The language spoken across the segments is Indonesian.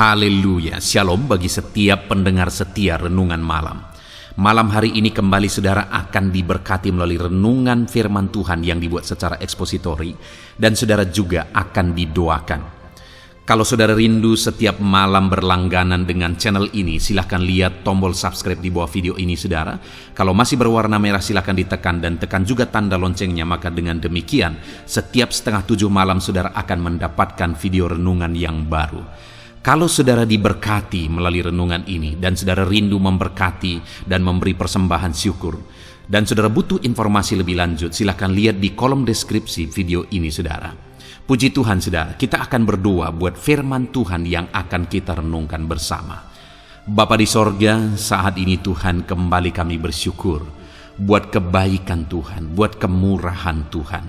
Haleluya, shalom bagi setiap pendengar setia Renungan Malam. Malam hari ini kembali saudara akan diberkati melalui renungan firman Tuhan yang dibuat secara ekspositori, dan saudara juga akan didoakan. Kalau saudara rindu setiap malam berlangganan dengan channel ini, silahkan lihat tombol subscribe di bawah video ini saudara. Kalau masih berwarna merah silahkan ditekan dan tekan juga tanda loncengnya, maka dengan demikian setiap 6:30 malam saudara akan mendapatkan video renungan yang baru. Kalau saudara diberkati melalui renungan ini dan saudara rindu memberkati dan memberi persembahan syukur, dan saudara butuh informasi lebih lanjut, silakan lihat di kolom deskripsi video ini saudara. Puji Tuhan saudara, kita akan berdoa buat firman Tuhan yang akan kita renungkan bersama. Bapa di sorga, saat ini Tuhan kembali kami bersyukur buat kebaikan Tuhan, buat kemurahan Tuhan.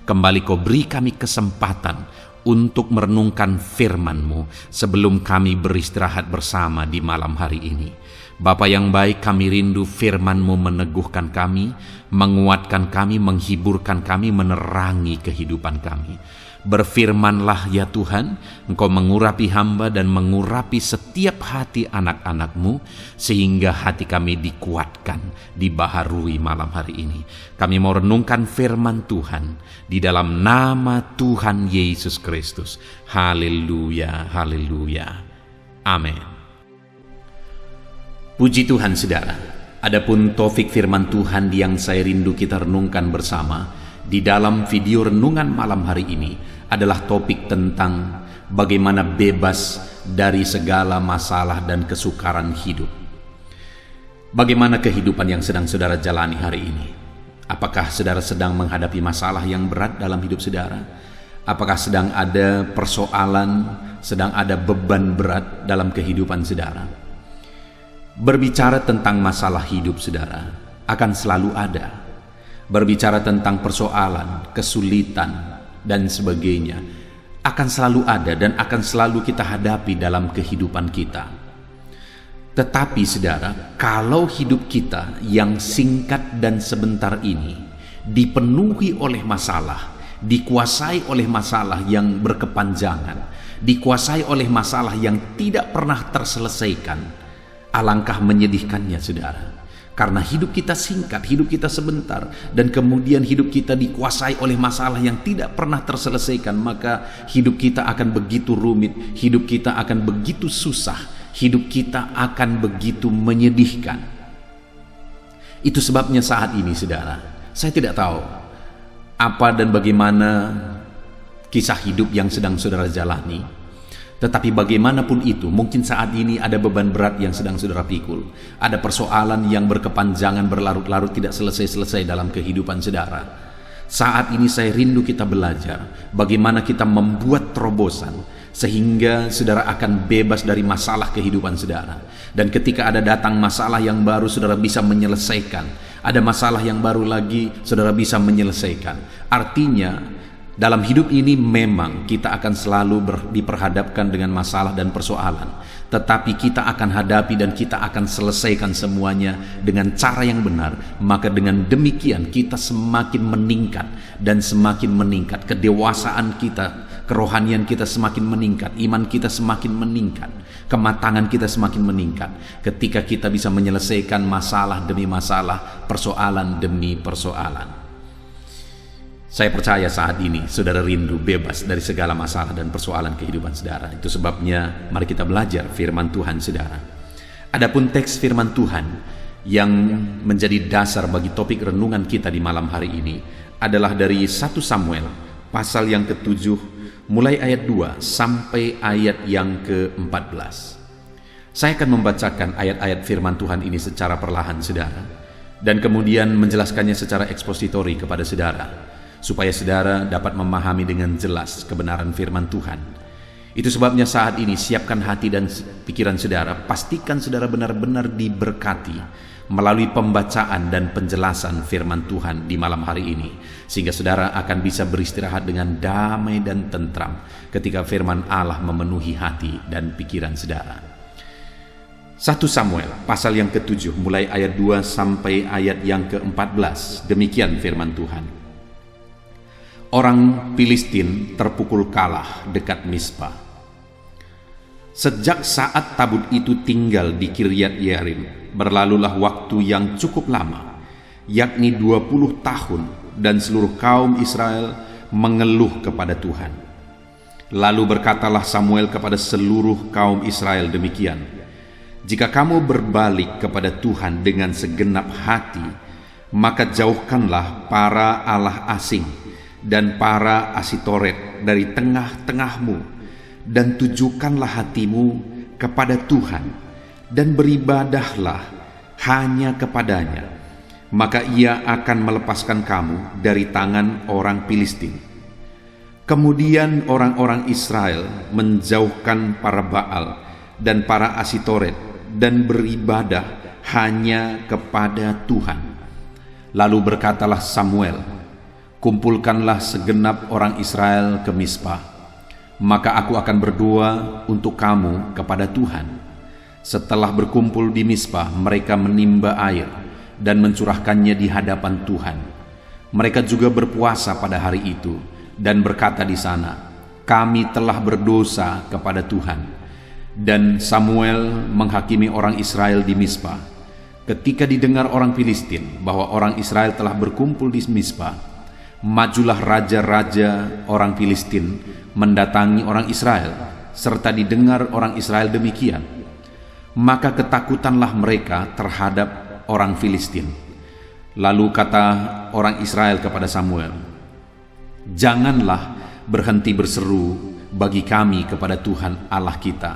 Kembali Kau beri kami kesempatan untuk merenungkan firman-Mu sebelum kami beristirahat bersama di malam hari ini. Bapa yang baik, kami rindu firman-Mu meneguhkan kami, menguatkan kami, menghiburkan kami, menerangi kehidupan kami. Berfirmanlah ya Tuhan, Engkau mengurapi hamba dan mengurapi setiap hati anak-anak-Mu, sehingga hati kami dikuatkan, dibaharui malam hari ini. Kami mau renungkan firman Tuhan di dalam nama Tuhan Yesus Kristus. Haleluya, haleluya. Amin. Puji Tuhan saudara, adapun topik firman Tuhan yang saya rindu kita renungkan bersama di dalam video renungan malam hari ini adalah topik tentang bagaimana bebas dari segala masalah dan kesukaran hidup. Bagaimana kehidupan yang sedang saudara jalani hari ini? Apakah saudara sedang menghadapi masalah yang berat dalam hidup saudara? Apakah sedang ada persoalan, sedang ada beban berat dalam kehidupan saudara? Berbicara tentang masalah hidup saudara akan selalu ada. Berbicara tentang persoalan, kesulitan, dan sebagainya akan selalu ada dan akan selalu kita hadapi dalam kehidupan kita. Tetapi saudara, kalau hidup kita yang singkat dan sebentar ini dipenuhi oleh masalah, dikuasai oleh masalah yang berkepanjangan, dikuasai oleh masalah yang tidak pernah terselesaikan, alangkah menyedihkannya saudara. Karena hidup kita singkat, hidup kita sebentar, dan kemudian hidup kita dikuasai oleh masalah yang tidak pernah terselesaikan, maka hidup kita akan begitu rumit, hidup kita akan begitu susah, hidup kita akan begitu menyedihkan. Itu sebabnya saat ini saudara, saya tidak tahu apa dan bagaimana kisah hidup yang sedang saudara jalani. Tetapi bagaimanapun itu, mungkin saat ini ada beban berat yang sedang saudara pikul. Ada persoalan yang berkepanjangan, berlarut-larut, tidak selesai-selesai dalam kehidupan saudara. Saat ini saya rindu kita belajar bagaimana kita membuat terobosan sehingga saudara akan bebas dari masalah kehidupan saudara. Dan ketika ada datang masalah yang baru, saudara bisa menyelesaikan. Ada masalah yang baru lagi, saudara bisa menyelesaikan. Artinya, dalam hidup ini memang kita akan selalu diperhadapkan dengan masalah dan persoalan. Tetapi kita akan hadapi dan kita akan selesaikan semuanya dengan cara yang benar. Maka dengan demikian kita semakin meningkat dan semakin meningkat. Kedewasaan kita, kerohanian kita semakin meningkat, iman kita semakin meningkat, kematangan kita semakin meningkat. Ketika kita bisa menyelesaikan masalah demi masalah, persoalan demi persoalan. Saya percaya saat ini saudara rindu bebas dari segala masalah dan persoalan kehidupan saudara. Itu sebabnya mari kita belajar firman Tuhan saudara. Adapun teks firman Tuhan yang menjadi dasar bagi topik renungan kita di malam hari ini adalah dari 1 Samuel pasal yang ke-7 mulai ayat 2 sampai ayat yang ke-14. Saya akan membacakan ayat-ayat firman Tuhan ini secara perlahan saudara, dan kemudian menjelaskannya secara ekspositori kepada saudara, supaya saudara dapat memahami dengan jelas kebenaran firman Tuhan. Itu sebabnya saat ini siapkan hati dan pikiran saudara, pastikan saudara benar-benar diberkati melalui pembacaan dan penjelasan firman Tuhan di malam hari ini, sehingga saudara akan bisa beristirahat dengan damai dan tentram ketika firman Allah memenuhi hati dan pikiran saudara. 1 Samuel pasal yang ke-7 mulai ayat 2 sampai ayat yang ke-14. Demikian firman Tuhan. Orang Filistin terpukul kalah dekat Mispa. Sejak saat tabut itu tinggal di Kiryat Yearim, berlalulah waktu yang cukup lama, yakni 20 tahun, dan seluruh kaum Israel mengeluh kepada Tuhan. Lalu berkatalah Samuel kepada seluruh kaum Israel demikian, "Jika kamu berbalik kepada Tuhan dengan segenap hati, maka jauhkanlah para allah asing dan para Asitoret dari tengah-tengahmu, dan tujukanlah hatimu kepada Tuhan, dan beribadahlah hanya kepadanya. Maka ia akan melepaskan kamu dari tangan orang Filistin." Kemudian orang-orang Israel menjauhkan para Baal dan para Asitoret, dan beribadah hanya kepada Tuhan. Lalu berkatalah Samuel, "Kumpulkanlah segenap orang Israel ke Mizpah, maka aku akan berdoa untuk kamu kepada Tuhan." Setelah berkumpul di Mizpah, mereka menimba air dan mencurahkannya di hadapan Tuhan. Mereka juga berpuasa pada hari itu dan berkata di sana, "Kami telah berdosa kepada Tuhan." Dan Samuel menghakimi orang Israel di Mizpah. Ketika didengar orang Filistin bahwa orang Israel telah berkumpul di Mizpah, majulah raja-raja orang Filistin mendatangi orang Israel, serta didengar orang Israel demikian, maka ketakutanlah mereka terhadap orang Filistin. Lalu kata orang Israel kepada Samuel, "Janganlah berhenti berseru bagi kami kepada Tuhan Allah kita,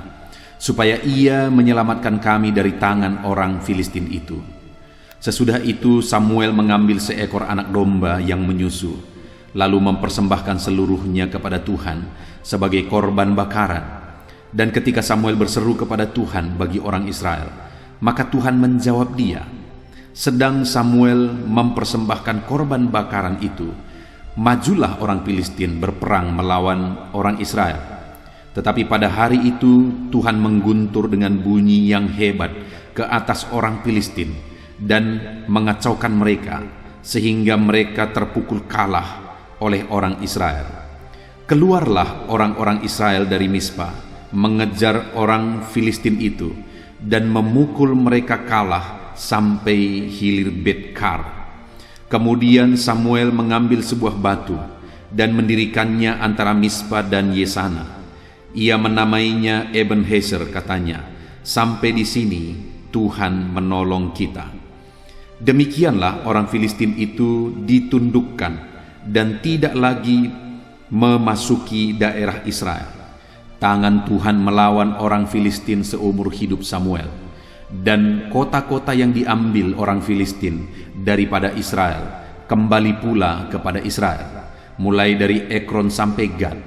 supaya ia menyelamatkan kami dari tangan orang Filistin itu." Sesudah itu Samuel mengambil seekor anak domba yang menyusu, lalu mempersembahkan seluruhnya kepada Tuhan sebagai korban bakaran. Dan ketika Samuel berseru kepada Tuhan bagi orang Israel, maka Tuhan menjawab dia. Sedang Samuel mempersembahkan korban bakaran itu, majulah orang Filistin berperang melawan orang Israel. Tetapi pada hari itu Tuhan mengguntur dengan bunyi yang hebat ke atas orang Filistin dan mengacaukan mereka, sehingga mereka terpukul kalah oleh orang Israel. Keluarlah orang-orang Israel dari Mizpah, mengejar orang Filistin itu, dan memukul mereka kalah sampai hilir Bet-kar. Kemudian Samuel mengambil sebuah batu dan mendirikannya antara Mizpah dan Yesana. Ia menamainya Ebenezer, katanya, "Sampai di sini Tuhan menolong kita." Demikianlah orang Filistin itu ditundukkan dan tidak lagi memasuki daerah Israel. Tangan Tuhan melawan orang Filistin seumur hidup Samuel, dan kota-kota yang diambil orang Filistin daripada Israel kembali pula kepada Israel, mulai dari Ekron sampai Gad,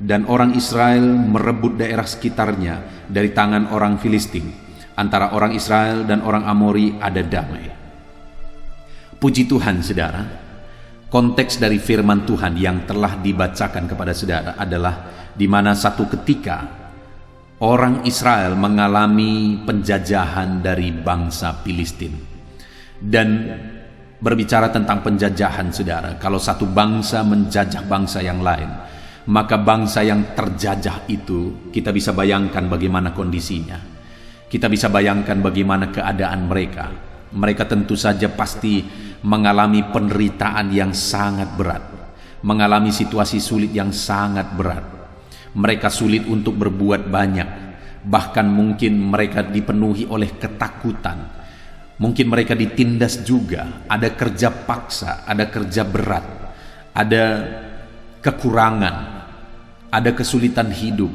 dan orang Israel merebut daerah sekitarnya dari tangan orang Filistin. Antara orang Israel dan orang Amori ada damai. Puji Tuhan, saudara. Konteks dari firman Tuhan yang telah dibacakan kepada saudara adalah di mana satu ketika orang Israel mengalami penjajahan dari bangsa Filistin. Dan berbicara tentang penjajahan, saudara, kalau satu bangsa menjajah bangsa yang lain, maka bangsa yang terjajah itu kita bisa bayangkan bagaimana kondisinya. Kita bisa bayangkan bagaimana keadaan mereka. Mereka tentu saja pasti mengalami penderitaan yang sangat berat, mengalami situasi sulit yang sangat berat. Mereka sulit untuk berbuat banyak, bahkan mungkin mereka dipenuhi oleh ketakutan. Mungkin mereka ditindas juga, ada kerja paksa, ada kerja berat, ada kekurangan, ada kesulitan hidup.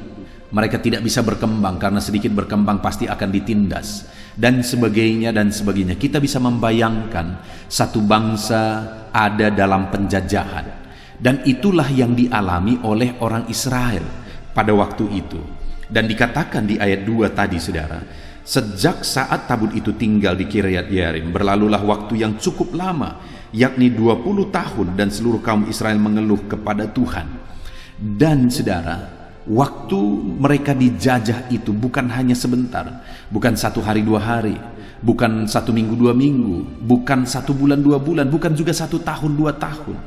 Mereka tidak bisa berkembang karena sedikit berkembang pasti akan ditindas, dan sebagainya dan sebagainya. Kita bisa membayangkan satu bangsa ada dalam penjajahan, dan itulah yang dialami oleh orang Israel pada waktu itu. Dan dikatakan di ayat 2 tadi, saudara, sejak saat tabut itu tinggal di Kiryat Yearim, berlalulah waktu yang cukup lama, yakni 20 tahun, dan seluruh kaum Israel mengeluh kepada Tuhan. Dan saudara, waktu mereka dijajah itu bukan hanya sebentar, bukan 1 hari 2 hari, bukan 1 minggu 2 minggu, bukan 1 bulan 2 bulan, bukan juga 1 tahun 2 tahun,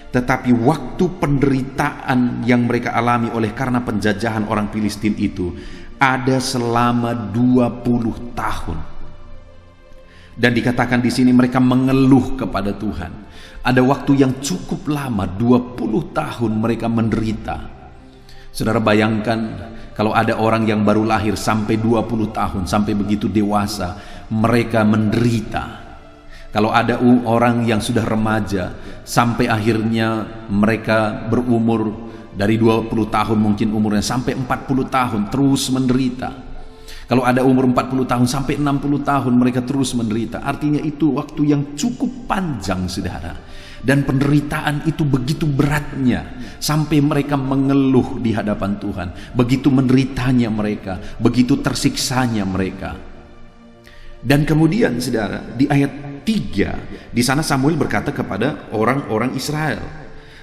tetapi waktu penderitaan yang mereka alami oleh karena penjajahan orang Filistin itu ada selama 20 tahun. Dan dikatakan di sini mereka mengeluh kepada Tuhan. Ada waktu yang cukup lama, 20 tahun mereka menderita. Saudara bayangkan kalau ada orang yang baru lahir sampai 20 tahun, sampai begitu dewasa, mereka menderita. Kalau ada orang yang sudah remaja, sampai akhirnya mereka berumur dari 20 tahun mungkin umurnya sampai 40 tahun terus menderita. Kalau ada umur 40 tahun sampai 60 tahun mereka terus menderita. Artinya itu waktu yang cukup panjang, saudara. Dan penderitaan itu begitu beratnya sampai mereka mengeluh di hadapan Tuhan. Begitu menderitanya mereka, begitu tersiksanya mereka. Dan kemudian, saudara, di ayat 3, di sana Samuel berkata kepada orang-orang Israel.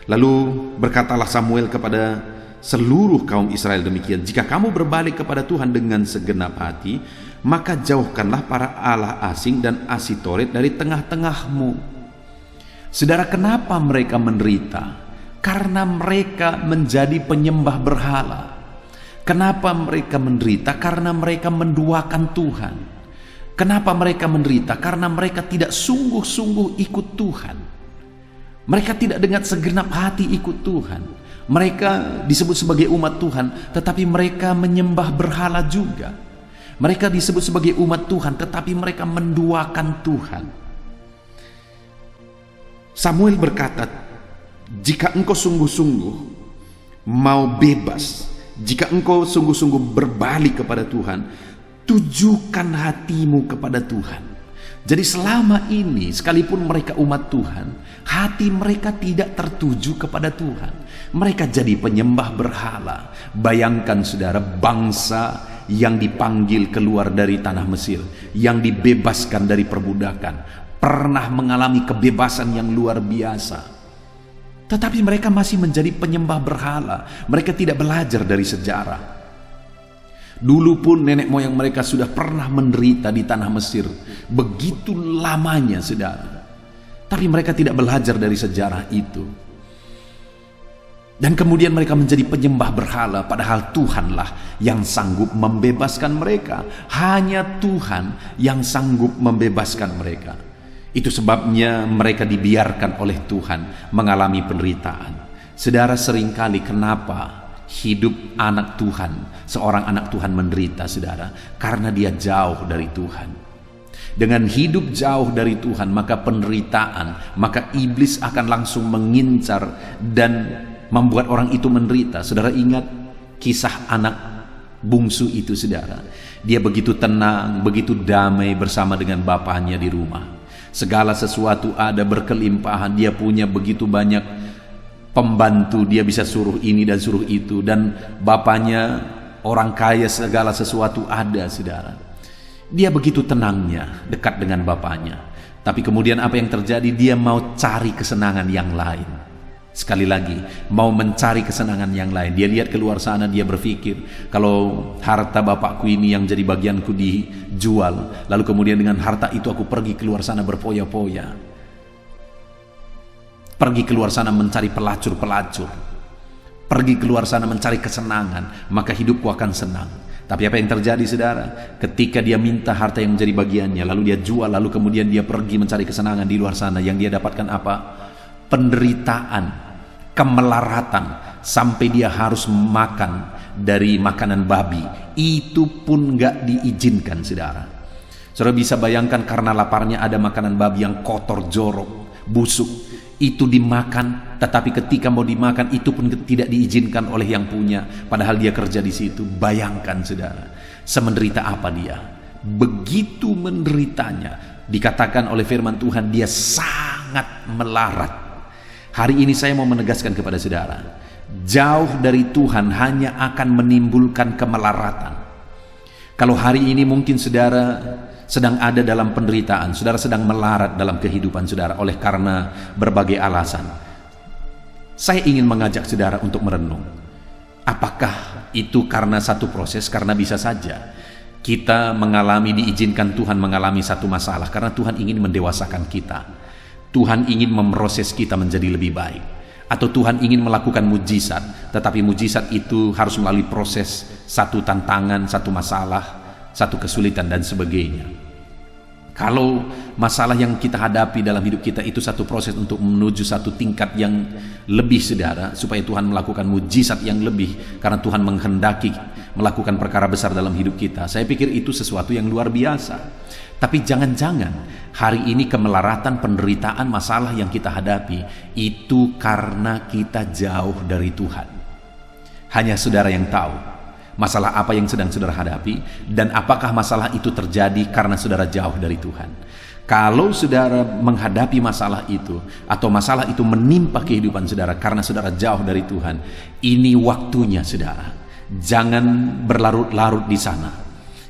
Lalu berkatalah Samuel kepada seluruh kaum Israel demikian, jika kamu berbalik kepada Tuhan dengan segenap hati, maka jauhkanlah para allah asing dan Asitoret dari tengah-tengahmu. Saudara, kenapa mereka menderita? Karena mereka menjadi penyembah berhala. Kenapa mereka menderita? Karena mereka menduakan Tuhan. Kenapa mereka menderita? Karena mereka tidak sungguh-sungguh ikut Tuhan. Mereka tidak dengan segenap hati ikut Tuhan. Mereka disebut sebagai umat Tuhan, tetapi mereka menyembah berhala juga. Mereka disebut sebagai umat Tuhan, tetapi mereka menduakan Tuhan. Samuel berkata, jika engkau sungguh-sungguh mau bebas, jika engkau sungguh-sungguh berbalik kepada Tuhan, tujukan hatimu kepada Tuhan. Jadi selama ini sekalipun mereka umat Tuhan, hati mereka tidak tertuju kepada Tuhan. Mereka jadi penyembah berhala. Bayangkan, saudara, bangsa yang dipanggil keluar dari tanah Mesir, yang dibebaskan dari perbudakan, pernah mengalami kebebasan yang luar biasa. Tetapi mereka masih menjadi penyembah berhala. Mereka tidak belajar dari sejarah. Dulu pun nenek moyang mereka sudah pernah menderita di tanah Mesir. Begitu lamanya, saudara. Tapi mereka tidak belajar dari sejarah itu. Dan kemudian mereka menjadi penyembah berhala, padahal Tuhanlah yang sanggup membebaskan mereka. Hanya Tuhan yang sanggup membebaskan mereka. Itu sebabnya mereka dibiarkan oleh Tuhan mengalami penderitaan. Saudara, seringkali kenapa hidup anak Tuhan, seorang anak Tuhan menderita, saudara? Karena dia jauh dari Tuhan. Dengan hidup jauh dari Tuhan, maka penderitaan, maka iblis akan langsung mengincar dan membuat orang itu menderita. Saudara ingat kisah anak bungsu itu, saudara? Dia begitu tenang, begitu damai bersama dengan bapaknya di rumah. Segala sesuatu ada, berkelimpahan. Dia punya begitu banyak pembantu, dia bisa suruh ini dan suruh itu, dan bapaknya orang kaya, segala sesuatu ada, saudara. Dia begitu tenangnya dekat dengan bapaknya. Tapi kemudian apa yang terjadi? Dia mau cari kesenangan yang lain. Sekali lagi, mau mencari kesenangan yang lain. Dia lihat keluar sana, dia berpikir, kalau harta bapakku ini yang jadi bagianku dijual, lalu kemudian dengan harta itu aku pergi keluar sana berpoya-poya, pergi keluar sana mencari pelacur-pelacur, pergi keluar sana mencari kesenangan, maka hidupku akan senang. Tapi apa yang terjadi, saudara? Ketika dia minta harta yang menjadi bagiannya, lalu dia jual, lalu kemudian dia pergi mencari kesenangan di luar sana, yang dia dapatkan apa? Penderitaan, kemelaratan, sampai dia harus makan dari makanan babi. Itu pun gak diizinkan, saudara. Saudara bisa bayangkan, karena laparnya ada makanan babi yang kotor, jorok, busuk. Itu dimakan, tetapi ketika mau dimakan itu pun tidak diizinkan oleh yang punya, padahal dia kerja di situ. Bayangkan, saudara, semenderita apa dia. Begitu menderitanya, dikatakan oleh firman Tuhan, dia sangat melarat. Hari ini saya mau menegaskan kepada saudara, jauh dari Tuhan hanya akan menimbulkan kemelaratan. Kalau hari ini mungkin saudara sedang ada dalam penderitaan, saudara sedang melarat dalam kehidupan saudara oleh karena berbagai alasan, saya ingin mengajak saudara untuk merenung. Apakah itu karena satu proses? Karena bisa saja kita mengalami, diizinkan Tuhan mengalami satu masalah karena Tuhan ingin mendewasakan kita. Tuhan ingin memproses kita menjadi lebih baik. Atau Tuhan ingin melakukan mujizat, tetapi mujizat itu harus melalui proses satu tantangan, satu masalah, satu kesulitan dan sebagainya. Kalau masalah yang kita hadapi dalam hidup kita itu satu proses untuk menuju satu tingkat yang lebih, saudara, supaya Tuhan melakukan mujizat yang lebih, karena Tuhan menghendaki melakukan perkara besar dalam hidup kita, saya pikir itu sesuatu yang luar biasa. Tapi jangan-jangan hari ini kemelaratan, penderitaan, masalah yang kita hadapi itu karena kita jauh dari Tuhan. Hanya saudara yang tahu masalah apa yang sedang saudara hadapi, dan apakah masalah itu terjadi karena saudara jauh dari Tuhan. Kalau saudara menghadapi masalah itu, atau masalah itu menimpa kehidupan saudara karena saudara jauh dari Tuhan, ini waktunya saudara, jangan berlarut-larut di sana.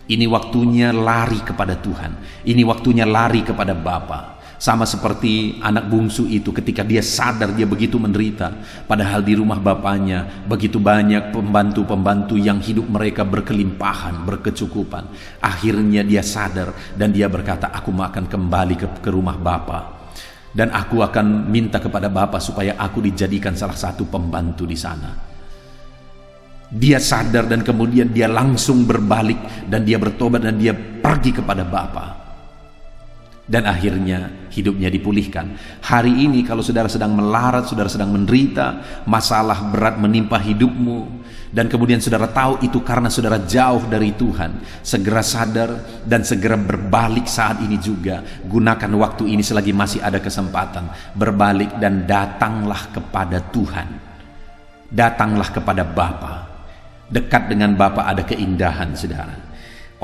Ini waktunya lari kepada Tuhan. Ini waktunya lari kepada Bapa. Sama seperti anak bungsu itu, ketika dia sadar dia begitu menderita, padahal di rumah bapaknya begitu banyak pembantu-pembantu yang hidup mereka berkelimpahan, berkecukupan. Akhirnya dia sadar dan dia berkata, aku akan kembali ke rumah Bapa, dan aku akan minta kepada Bapa supaya aku dijadikan salah satu pembantu di sana. Dia sadar dan kemudian dia langsung berbalik dan dia bertobat dan dia pergi kepada Bapa. Dan akhirnya hidupnya dipulihkan. Hari ini kalau saudara sedang melarat, saudara sedang menderita, masalah berat menimpa hidupmu, dan kemudian saudara tahu itu karena saudara jauh dari Tuhan, segera sadar dan segera berbalik saat ini juga. Gunakan waktu ini selagi masih ada kesempatan. Berbalik dan datanglah kepada Tuhan. Datanglah kepada Bapa. Dekat dengan Bapa ada keindahan, saudara.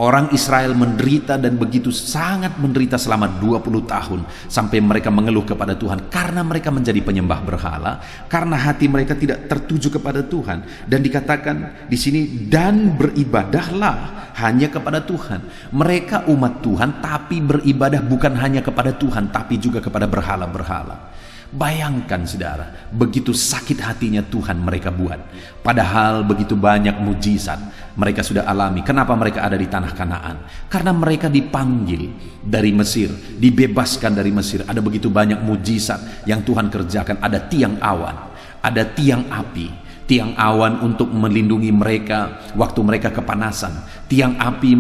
Orang Israel menderita dan begitu sangat menderita selama 20 tahun sampai mereka mengeluh kepada Tuhan karena mereka menjadi penyembah berhala, karena hati mereka tidak tertuju kepada Tuhan. Dan dikatakan di sini, dan beribadahlah hanya kepada Tuhan. Mereka umat Tuhan tapi beribadah bukan hanya kepada Tuhan tapi juga kepada berhala-berhala. Bayangkan saudara, begitu sakit hatinya Tuhan mereka buat. Padahal begitu banyak mujizat mereka sudah alami. Kenapa mereka ada di tanah Kanaan? Karena mereka dipanggil dari Mesir, dibebaskan dari Mesir. Ada begitu banyak mujizat yang Tuhan kerjakan. Ada tiang awan, ada tiang api, tiang awan untuk melindungi mereka waktu mereka kepanasan, tiang api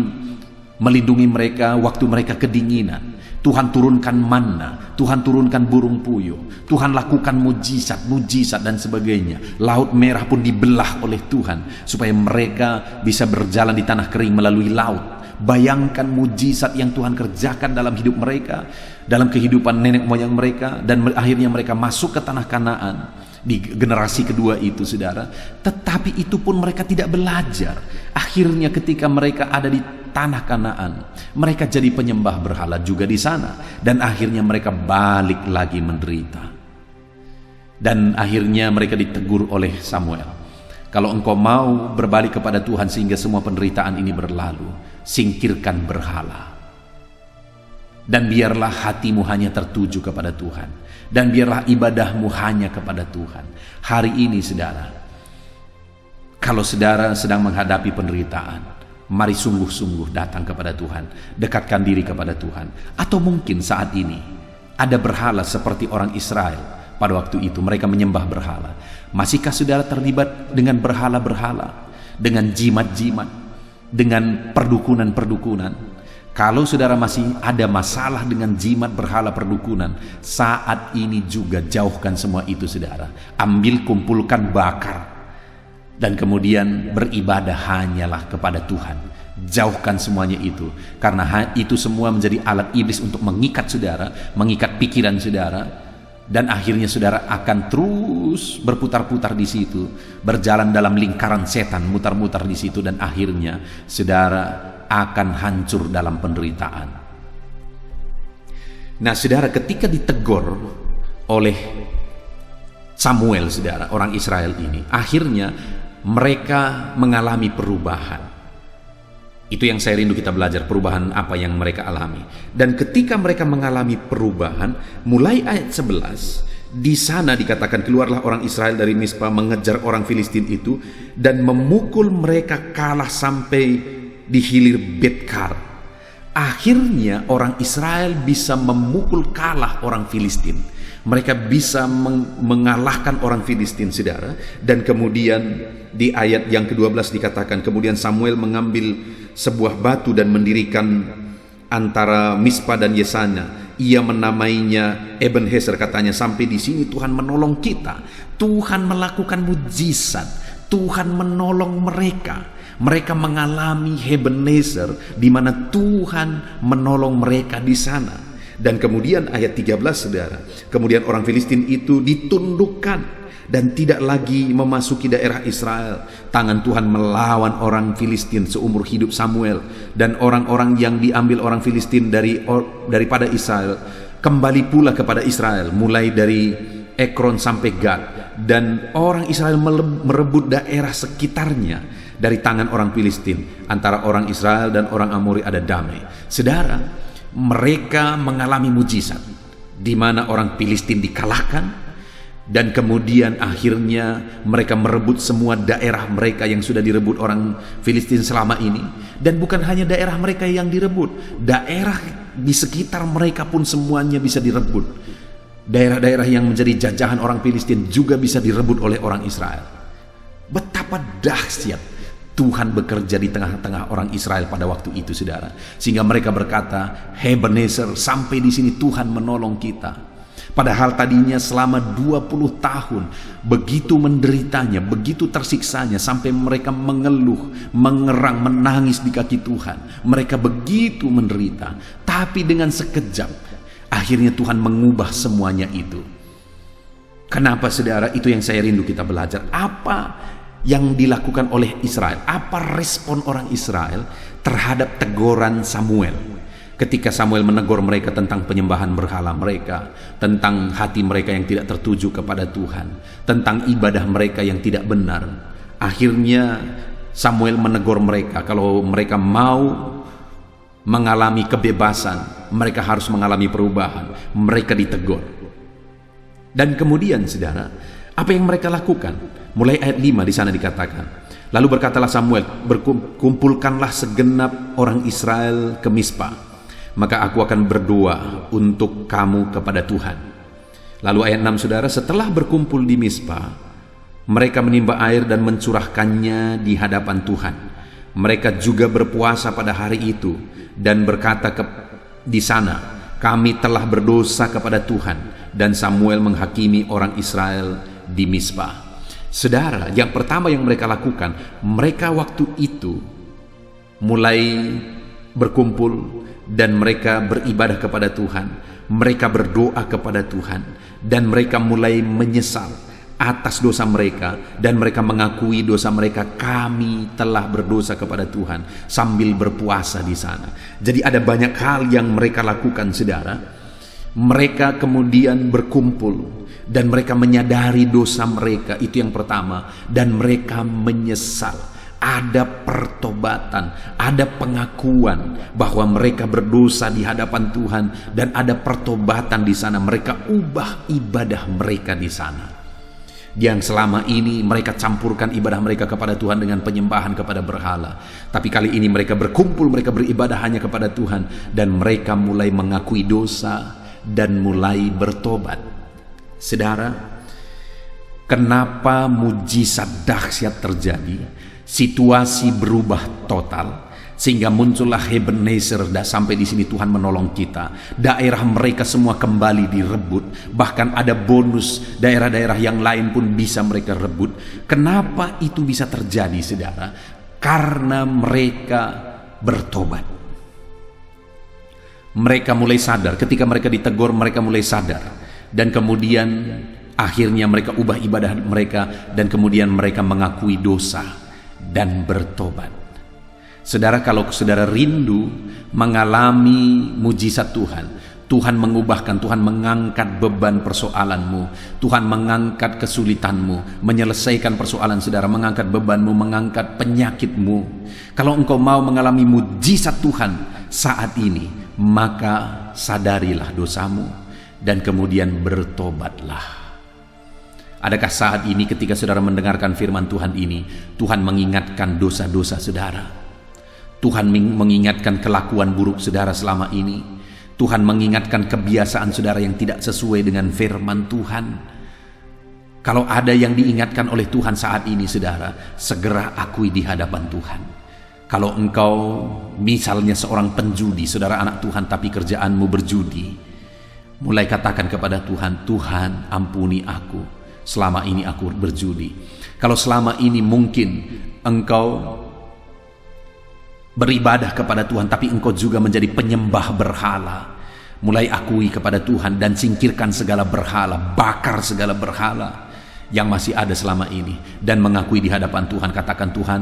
melindungi mereka waktu mereka kedinginan. Tuhan turunkan manna, Tuhan turunkan burung puyuh, Tuhan lakukan mujizat dan sebagainya. Laut Merah pun dibelah oleh Tuhan supaya mereka bisa berjalan di tanah kering melalui laut. Bayangkan mujizat yang Tuhan kerjakan dalam hidup mereka, dalam kehidupan nenek moyang mereka, dan akhirnya mereka masuk ke tanah Kanaan di generasi kedua itu, saudara. Tetapi itu pun mereka tidak belajar. Akhirnya ketika mereka ada di tanah Kanaan, mereka jadi penyembah berhala juga di sana, dan akhirnya mereka balik lagi menderita. Dan akhirnya mereka ditegur oleh Samuel, kalau engkau mau berbalik kepada Tuhan sehingga semua penderitaan ini berlalu, singkirkan berhala, dan biarlah hatimu hanya tertuju kepada Tuhan, dan biarlah ibadahmu hanya kepada Tuhan. Hari ini saudara, kalau saudara sedang menghadapi penderitaan, mari sungguh-sungguh datang kepada Tuhan, dekatkan diri kepada Tuhan. Atau mungkin saat ini ada berhala seperti orang Israel pada waktu itu, mereka menyembah berhala. Masihkah saudara terlibat dengan berhala-berhala, dengan jimat-jimat, dengan perdukunan-perdukunan? Kalau saudara masih ada masalah dengan jimat, berhala, perdukunan, saat ini juga jauhkan semua itu saudara. Ambil, kumpulkan, bakar, dan kemudian beribadah hanyalah kepada Tuhan. Jauhkan semuanya itu, karena itu semua menjadi alat iblis untuk mengikat saudara, mengikat pikiran saudara, dan akhirnya saudara akan terus berputar-putar di situ, berjalan dalam lingkaran setan, mutar-mutar di situ, dan akhirnya saudara akan hancur dalam penderitaan. Nah saudara, ketika ditegur oleh Samuel, saudara, orang Israel ini, akhirnya mereka mengalami perubahan. Itu yang saya rindu kita belajar, perubahan apa yang mereka alami. Dan ketika mereka mengalami perubahan, mulai ayat 11, di sana dikatakan, keluarlah orang Israel dari Mispa mengejar orang Filistin itu dan memukul mereka kalah sampai di hilir Betkar. Akhirnya orang Israel bisa memukul kalah orang Filistin. Mereka bisa mengalahkan orang Filistin, saudara. Dan kemudian di ayat yang ke-12 dikatakan, kemudian Samuel mengambil sebuah batu dan mendirikan antara Mispa dan Yesana. Ia menamainya Ebenezer, katanya, sampai di sini Tuhan menolong kita. Tuhan melakukan mujizat. Tuhan menolong mereka. Mereka mengalami Ebenezer, di mana Tuhan menolong mereka di sana. Dan kemudian ayat 13, saudara, kemudian orang Filistin itu ditundukkan dan tidak lagi memasuki daerah Israel. Tangan Tuhan melawan orang Filistin seumur hidup Samuel, dan orang-orang yang diambil orang Filistin daripada Israel kembali pula kepada Israel, mulai dari Ekron sampai Gad, dan orang Israel merebut daerah sekitarnya dari tangan orang Filistin. Antara orang Israel dan orang Amori ada damai. Saudara, mereka mengalami mujizat di mana orang Filistin dikalahkan, dan kemudian akhirnya mereka merebut semua daerah mereka yang sudah direbut orang Filistin selama ini. Dan bukan hanya daerah mereka yang direbut, daerah di sekitar mereka pun semuanya bisa direbut. Daerah-daerah yang menjadi jajahan orang Filistin juga bisa direbut oleh orang Israel. Betapa dahsyat Tuhan bekerja di tengah-tengah orang Israel pada waktu itu, saudara. Sehingga mereka berkata, Ebenezer, sampai di sini Tuhan menolong kita. Padahal tadinya selama 20 tahun begitu menderitanya, begitu tersiksanya, sampai mereka mengeluh, mengerang, menangis di kaki Tuhan. Mereka begitu menderita. Tapi dengan sekejap, akhirnya Tuhan mengubah semuanya itu. Kenapa, saudara? Itu yang saya rindu kita belajar. Apa yang dilakukan oleh Israel? Apa respon orang Israel terhadap teguran Samuel? Ketika Samuel menegur mereka tentang penyembahan berhala mereka, tentang hati mereka yang tidak tertuju kepada Tuhan, tentang ibadah mereka yang tidak benar. Akhirnya Samuel menegur mereka, kalau mereka mau mengalami kebebasan, mereka harus mengalami perubahan. Mereka ditegur. Dan kemudian, saudara, apa yang mereka lakukan? Mulai ayat 5 di sana dikatakan, lalu berkatalah Samuel, berkumpulkanlah segenap orang Israel ke Mispa, maka aku akan berdoa untuk kamu kepada Tuhan. Lalu ayat 6, saudara, setelah berkumpul di Mispa, mereka menimba air dan mencurahkannya di hadapan Tuhan. Mereka juga berpuasa pada hari itu dan berkata di sana, kami telah berdosa kepada Tuhan. Dan Samuel menghakimi orang Israel di Mispa. Saudara, yang pertama yang mereka lakukan, mereka waktu itu mulai berkumpul dan mereka beribadah kepada Tuhan. Mereka berdoa kepada Tuhan dan mereka mulai menyesal atas dosa mereka, dan mereka mengakui dosa mereka. Kami telah berdosa kepada Tuhan, sambil berpuasa di sana. Jadi ada banyak hal yang mereka lakukan, saudara. Mereka kemudian berkumpul dan mereka menyadari dosa mereka, itu yang pertama, dan mereka menyesal. Ada pertobatan, ada pengakuan bahwa mereka berdosa di hadapan Tuhan, dan ada pertobatan di sana. Mereka ubah ibadah mereka di sana. Yang selama ini mereka campurkan ibadah mereka kepada Tuhan dengan penyembahan kepada berhala. Tapi kali ini mereka berkumpul, mereka beribadah hanya kepada Tuhan, dan mereka mulai mengakui dosa dan mulai bertobat. Saudara, kenapa mujizat dahsyat terjadi? Situasi berubah total, sehingga muncullah Ebenezer. Dan sampai di sini Tuhan menolong kita. Daerah mereka semua kembali direbut. Bahkan ada bonus, daerah-daerah yang lain pun bisa mereka rebut. Kenapa itu bisa terjadi, saudara? Karena mereka bertobat. Mereka mulai sadar. Ketika mereka ditegur, mereka mulai sadar. Dan kemudian akhirnya mereka ubah ibadah mereka, dan kemudian mereka mengakui dosa dan bertobat. Saudara, kalau saudara rindu mengalami mujizat Tuhan, Tuhan mengubahkan, Tuhan mengangkat beban persoalanmu, Tuhan mengangkat kesulitanmu, menyelesaikan persoalan saudara, mengangkat bebanmu, mengangkat penyakitmu. Kalau engkau mau mengalami mujizat Tuhan saat ini, maka sadarilah dosamu dan kemudian bertobatlah. Adakah saat ini ketika saudara mendengarkan firman Tuhan ini, Tuhan mengingatkan dosa-dosa saudara? Tuhan mengingatkan kelakuan buruk saudara selama ini? Tuhan mengingatkan kebiasaan saudara yang tidak sesuai dengan firman Tuhan. Kalau ada yang diingatkan oleh Tuhan saat ini saudara, segera akui di hadapan Tuhan. Kalau engkau misalnya seorang penjudi, saudara anak Tuhan, tapi kerjaanmu berjudi, mulai katakan kepada Tuhan, Tuhan ampuni aku, selama ini aku berjudi. Kalau selama ini mungkin engkau beribadah kepada Tuhan, tapi engkau juga menjadi penyembah berhala, mulai akui kepada Tuhan dan singkirkan segala berhala, bakar segala berhala yang masih ada selama ini, dan mengakui di hadapan Tuhan. Katakan, Tuhan,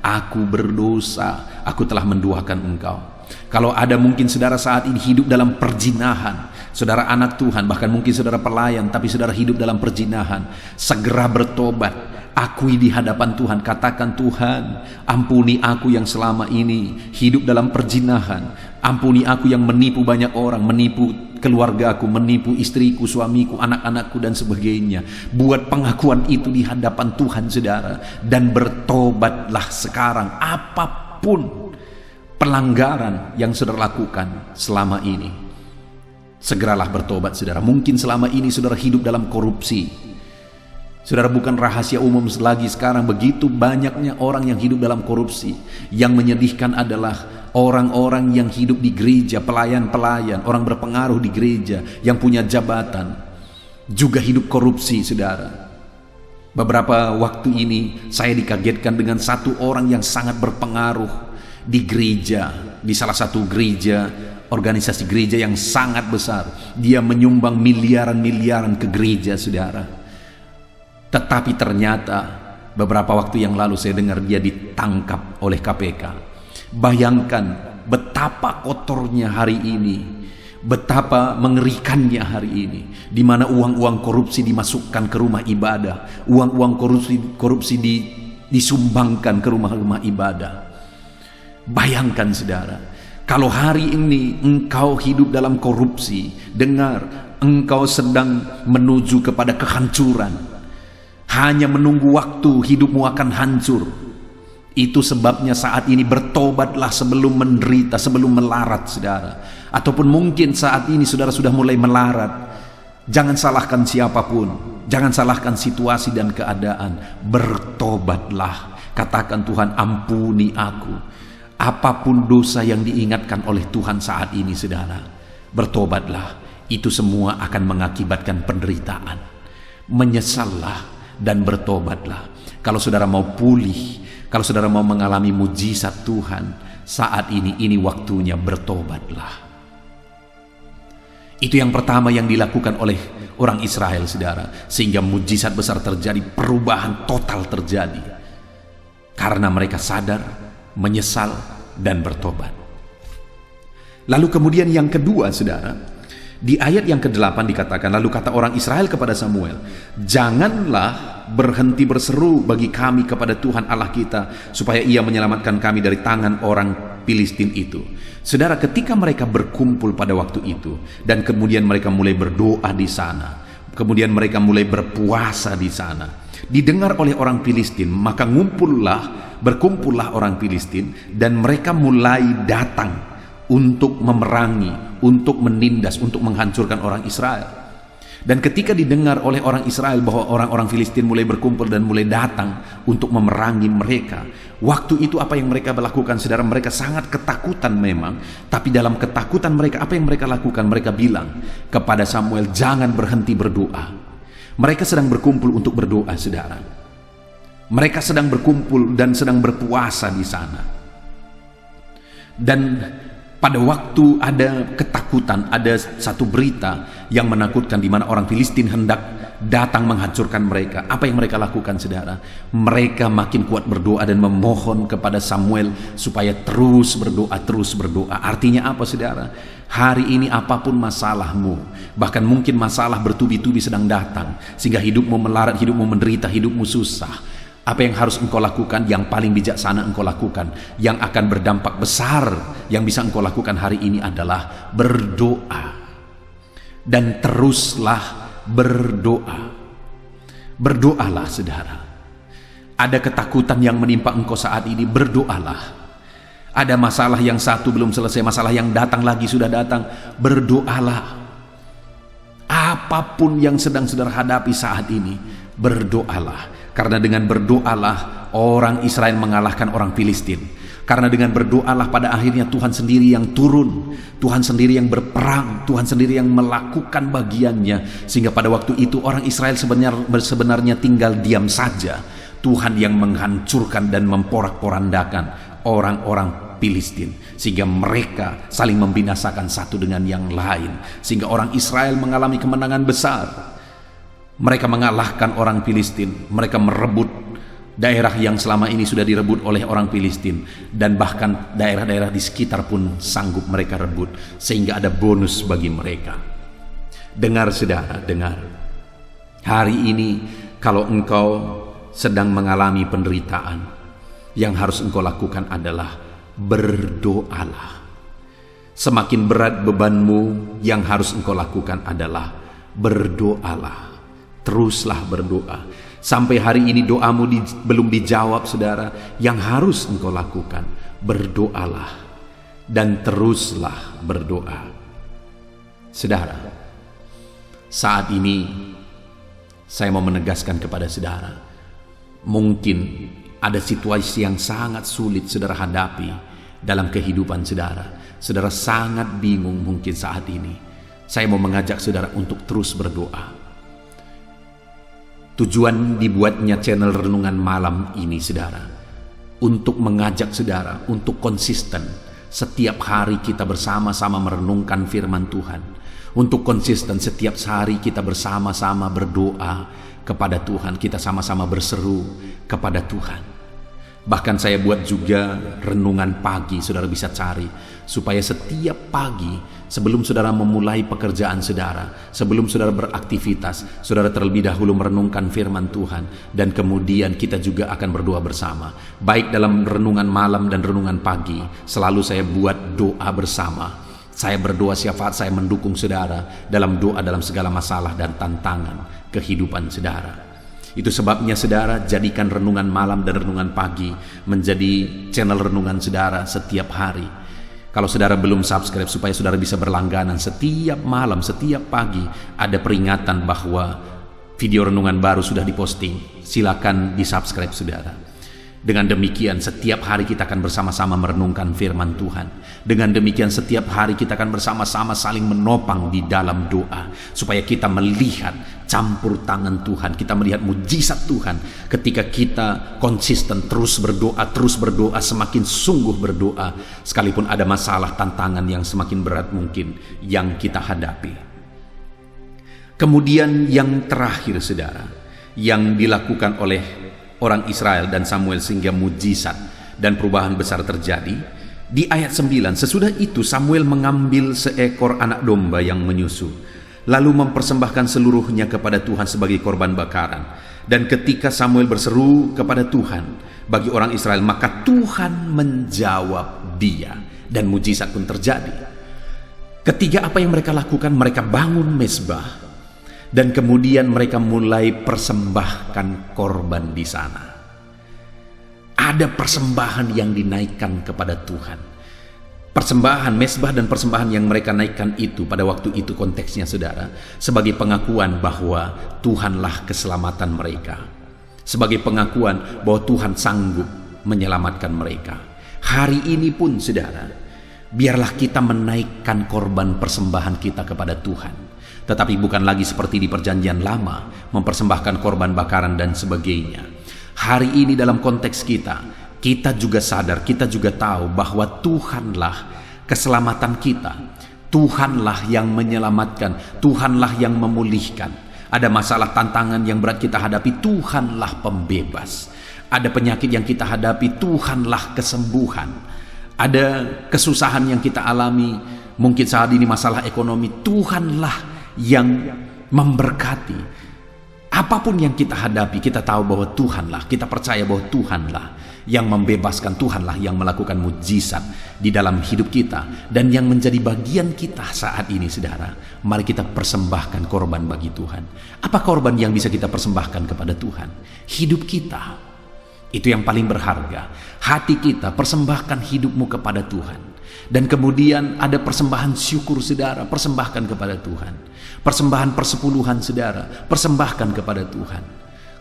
aku berdosa, aku telah menduakan Engkau. Kalau ada mungkin saudara saat ini hidup dalam perjinahan, saudara anak Tuhan, bahkan mungkin saudara pelayan, tapi saudara hidup dalam perjinahan, segera bertobat, akui di hadapan Tuhan. Katakan, Tuhan, ampuni aku yang selama ini hidup dalam perjinahan, ampuni aku yang menipu banyak orang, menipu keluargaku, menipu istriku, suamiku, anak-anakku dan sebagainya. Buat pengakuan itu di hadapan Tuhan saudara, dan bertobatlah sekarang. Apapun pelanggaran yang saudara lakukan selama ini, segeralah bertobat saudara. Mungkin selama ini saudara hidup dalam korupsi. Saudara, bukan rahasia umum lagi sekarang, begitu banyaknya orang yang hidup dalam korupsi. Yang menyedihkan adalah orang-orang yang hidup di gereja, pelayan-pelayan, orang berpengaruh di gereja, yang punya jabatan, juga hidup korupsi saudara. Beberapa waktu ini saya dikagetkan dengan satu orang yang sangat berpengaruh di gereja, di salah satu gereja, organisasi gereja yang sangat besar. Dia menyumbang miliaran-miliaran ke gereja saudara. Tetapi ternyata beberapa waktu yang lalu saya dengar dia ditangkap oleh KPK. Bayangkan betapa kotornya hari ini, betapa mengerikannya hari ini, di mana uang-uang korupsi dimasukkan ke rumah ibadah, uang-uang korupsi disumbangkan ke rumah-rumah ibadah. Bayangkan saudara, kalau hari ini engkau hidup dalam korupsi, dengar, engkau sedang menuju kepada kehancuran. Hanya menunggu waktu, hidupmu akan hancur. Itu sebabnya saat ini bertobatlah sebelum menderita, sebelum melarat saudara. Ataupun mungkin saat ini saudara sudah mulai melarat. Jangan salahkan siapapun, jangan salahkan situasi dan keadaan. Bertobatlah, katakan, Tuhan ampuni aku. Apapun dosa yang diingatkan oleh Tuhan saat ini saudara, bertobatlah. Itu semua akan mengakibatkan penderitaan. Menyesallah dan bertobatlah. Kalau saudara mau pulih, kalau saudara mau mengalami mujizat Tuhan, saat ini waktunya, bertobatlah. Itu yang pertama yang dilakukan oleh orang Israel saudara, sehingga mujizat besar terjadi, perubahan total terjadi, karena mereka sadar, menyesal dan bertobat. Lalu kemudian yang kedua saudara, di ayat yang ke-8 dikatakan, lalu kata orang Israel kepada Samuel, janganlah berhenti berseru bagi kami kepada Tuhan Allah kita, supaya ia menyelamatkan kami dari tangan orang Filistin itu. Saudara, ketika mereka berkumpul pada waktu itu, dan kemudian mereka mulai berdoa di sana, kemudian mereka mulai berpuasa di sana, didengar oleh orang Filistin, maka berkumpullah orang Filistin, dan mereka mulai datang untuk memerangi, untuk menindas, untuk menghancurkan orang Israel. Dan ketika didengar oleh orang Israel bahwa orang-orang Filistin mulai berkumpul dan mulai datang untuk memerangi mereka, waktu itu apa yang mereka lakukan saudara? Mereka sangat ketakutan memang, tapi dalam ketakutan mereka, apa yang mereka lakukan? Mereka bilang kepada Samuel, jangan berhenti berdoa. Mereka sedang berkumpul untuk berdoa saudara. Mereka sedang berkumpul dan sedang berpuasa di sana. Dan pada waktu ada ketakutan, ada satu berita yang menakutkan, di mana orang Filistin hendak datang menghancurkan mereka. Apa yang mereka lakukan saudara? Mereka makin kuat berdoa dan memohon kepada Samuel supaya terus berdoa. Artinya apa saudara? Hari ini apapun masalahmu, bahkan mungkin masalah bertubi-tubi sedang datang, sehingga hidupmu melarat, hidupmu menderita, hidupmu susah. Apa yang harus engkau lakukan? Yang paling bijaksana engkau lakukan, yang akan berdampak besar, yang bisa engkau lakukan hari ini adalah berdoa. Dan teruslah berdoa. Berdoalah saudara. Ada ketakutan yang menimpa engkau saat ini, berdoalah. Ada masalah yang satu belum selesai, masalah yang datang lagi sudah datang. Berdoalah. Apapun yang sedang saudara hadapi saat ini, berdoalah. Karena dengan berdoalah orang Israel mengalahkan orang Filistin. Karena dengan berdoalah pada akhirnya Tuhan sendiri yang turun, Tuhan sendiri yang berperang, Tuhan sendiri yang melakukan bagiannya. Sehingga pada waktu itu orang Israel sebenarnya tinggal diam saja. Tuhan yang menghancurkan dan memporak-porandakan orang-orang Filistin, sehingga mereka saling membinasakan satu dengan yang lain, sehingga orang Israel mengalami kemenangan besar. Mereka mengalahkan orang Filistin, mereka merebut daerah yang selama ini sudah direbut oleh orang Filistin, dan bahkan daerah-daerah di sekitar pun sanggup mereka rebut, sehingga ada bonus bagi mereka. Dengar saudara, dengar. Hari ini kalau engkau sedang mengalami penderitaan, yang harus engkau lakukan adalah berdoalah. Semakin berat bebanmu, yang harus engkau lakukan adalah berdoalah. Teruslah berdoa. Sampai hari ini doamu belum dijawab saudara, yang harus engkau lakukan berdoalah dan teruslah berdoa. Saudara, saat ini saya mau menegaskan kepada saudara, mungkin ada situasi yang sangat sulit saudara hadapi dalam kehidupan saudara. Saudara sangat bingung mungkin saat ini. Saya mau mengajak saudara untuk terus berdoa. Tujuan dibuatnya channel Renungan Malam ini saudara, untuk mengajak saudara untuk konsisten. Setiap hari kita bersama-sama merenungkan firman Tuhan. Untuk konsisten setiap hari kita bersama-sama berdoa kepada Tuhan. Kita sama-sama berseru kepada Tuhan. Bahkan saya buat juga renungan pagi, saudara bisa cari, supaya setiap pagi sebelum saudara memulai pekerjaan saudara, sebelum saudara beraktivitas, saudara terlebih dahulu merenungkan firman Tuhan, dan kemudian kita juga akan berdoa bersama. Baik dalam renungan malam dan renungan pagi, selalu saya buat doa bersama. Saya berdoa syafaat, saya mendukung saudara dalam doa dalam segala masalah dan tantangan kehidupan saudara. Itu sebabnya saudara, jadikan renungan malam dan renungan pagi menjadi channel renungan saudara setiap hari. Kalau saudara belum subscribe, supaya saudara bisa berlangganan setiap malam, setiap pagi ada peringatan bahwa video renungan baru sudah diposting. Silakan di subscribe saudara. Dengan demikian setiap hari kita akan bersama-sama merenungkan firman Tuhan. Dengan demikian setiap hari kita akan bersama-sama saling menopang di dalam doa, supaya kita melihat campur tangan Tuhan, kita melihat mujizat Tuhan ketika kita konsisten terus berdoa, semakin sungguh berdoa, sekalipun ada masalah tantangan yang semakin berat mungkin yang kita hadapi. Kemudian yang terakhir saudara, yang dilakukan oleh orang Israel dan Samuel sehingga mujizat dan perubahan besar terjadi, di ayat 9, sesudah itu Samuel mengambil seekor anak domba yang menyusu, lalu mempersembahkan seluruhnya kepada Tuhan sebagai korban bakaran. Dan ketika Samuel berseru kepada Tuhan bagi orang Israel, maka Tuhan menjawab dia, dan mujizat pun terjadi. Ketiga, apa yang mereka lakukan? Mereka bangun mezbah, dan kemudian mereka mulai persembahkan korban di sana. Ada persembahan yang dinaikkan kepada Tuhan. Persembahan mezbah dan persembahan yang mereka naikkan itu pada waktu itu konteksnya saudara, sebagai pengakuan bahwa Tuhanlah keselamatan mereka. Sebagai pengakuan bahwa Tuhan sanggup menyelamatkan mereka. Hari ini pun saudara, biarlah kita menaikkan korban persembahan kita kepada Tuhan. Tetapi bukan lagi seperti di perjanjian lama, mempersembahkan korban bakaran dan sebagainya. Hari ini dalam konteks kita juga sadar, kita juga tahu bahwa Tuhanlah keselamatan kita. Tuhanlah yang menyelamatkan, Tuhanlah yang memulihkan. Ada masalah tantangan yang berat kita hadapi, Tuhanlah pembebas. Ada penyakit yang kita hadapi, Tuhanlah kesembuhan. Ada kesusahan yang kita alami, mungkin saat ini masalah ekonomi, Tuhanlah yang memberkati. Apapun yang kita hadapi, kita tahu bahwa Tuhanlah, kita percaya bahwa Tuhanlah yang membebaskan, Tuhanlah yang melakukan mujizat di dalam hidup kita. Dan yang menjadi bagian kita saat ini saudara, mari kita persembahkan korban bagi Tuhan. Apa korban yang bisa kita persembahkan kepada Tuhan? Hidup kita. Itu yang paling berharga. Hati kita, persembahkan hidupmu kepada Tuhan. Dan kemudian ada persembahan syukur saudara, persembahkan kepada Tuhan. Persembahan persepuluhan saudara, persembahkan kepada Tuhan.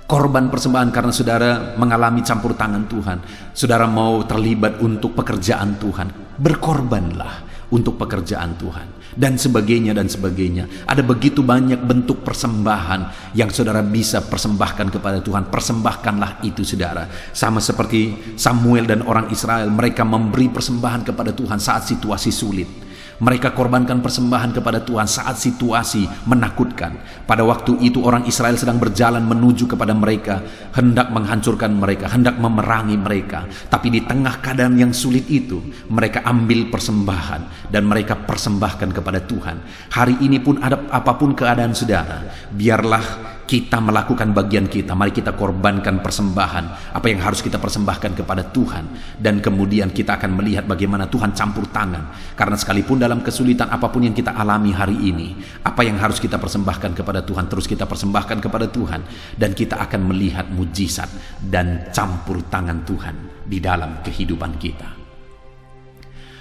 Korban persembahan karena saudara mengalami campur tangan Tuhan. Saudara mau terlibat untuk pekerjaan Tuhan, berkorbanlah untuk pekerjaan Tuhan. Dan sebagainya dan sebagainya. Ada begitu banyak bentuk persembahan yang saudara bisa persembahkan kepada Tuhan. Persembahkanlah itu saudara. Sama seperti Samuel dan orang Israel, mereka memberi persembahan kepada Tuhan saat situasi sulit. Mereka korbankan persembahan kepada Tuhan saat situasi menakutkan. Pada waktu itu orang Israel sedang berjalan menuju kepada mereka, hendak menghancurkan mereka, hendak memerangi mereka. Tapi di tengah keadaan yang sulit itu, mereka ambil persembahan dan mereka persembahkan kepada Tuhan. Hari ini pun ada apapun keadaan saudara, biarlah kita melakukan bagian kita. Mari kita korbankan persembahan, apa yang harus kita persembahkan kepada Tuhan. Dan kemudian kita akan melihat bagaimana Tuhan campur tangan. Karena sekalipun dalam kesulitan apapun yang kita alami hari ini, apa yang harus kita persembahkan kepada Tuhan, terus kita persembahkan kepada Tuhan. Dan kita akan melihat mujizat dan campur tangan Tuhan di dalam kehidupan kita.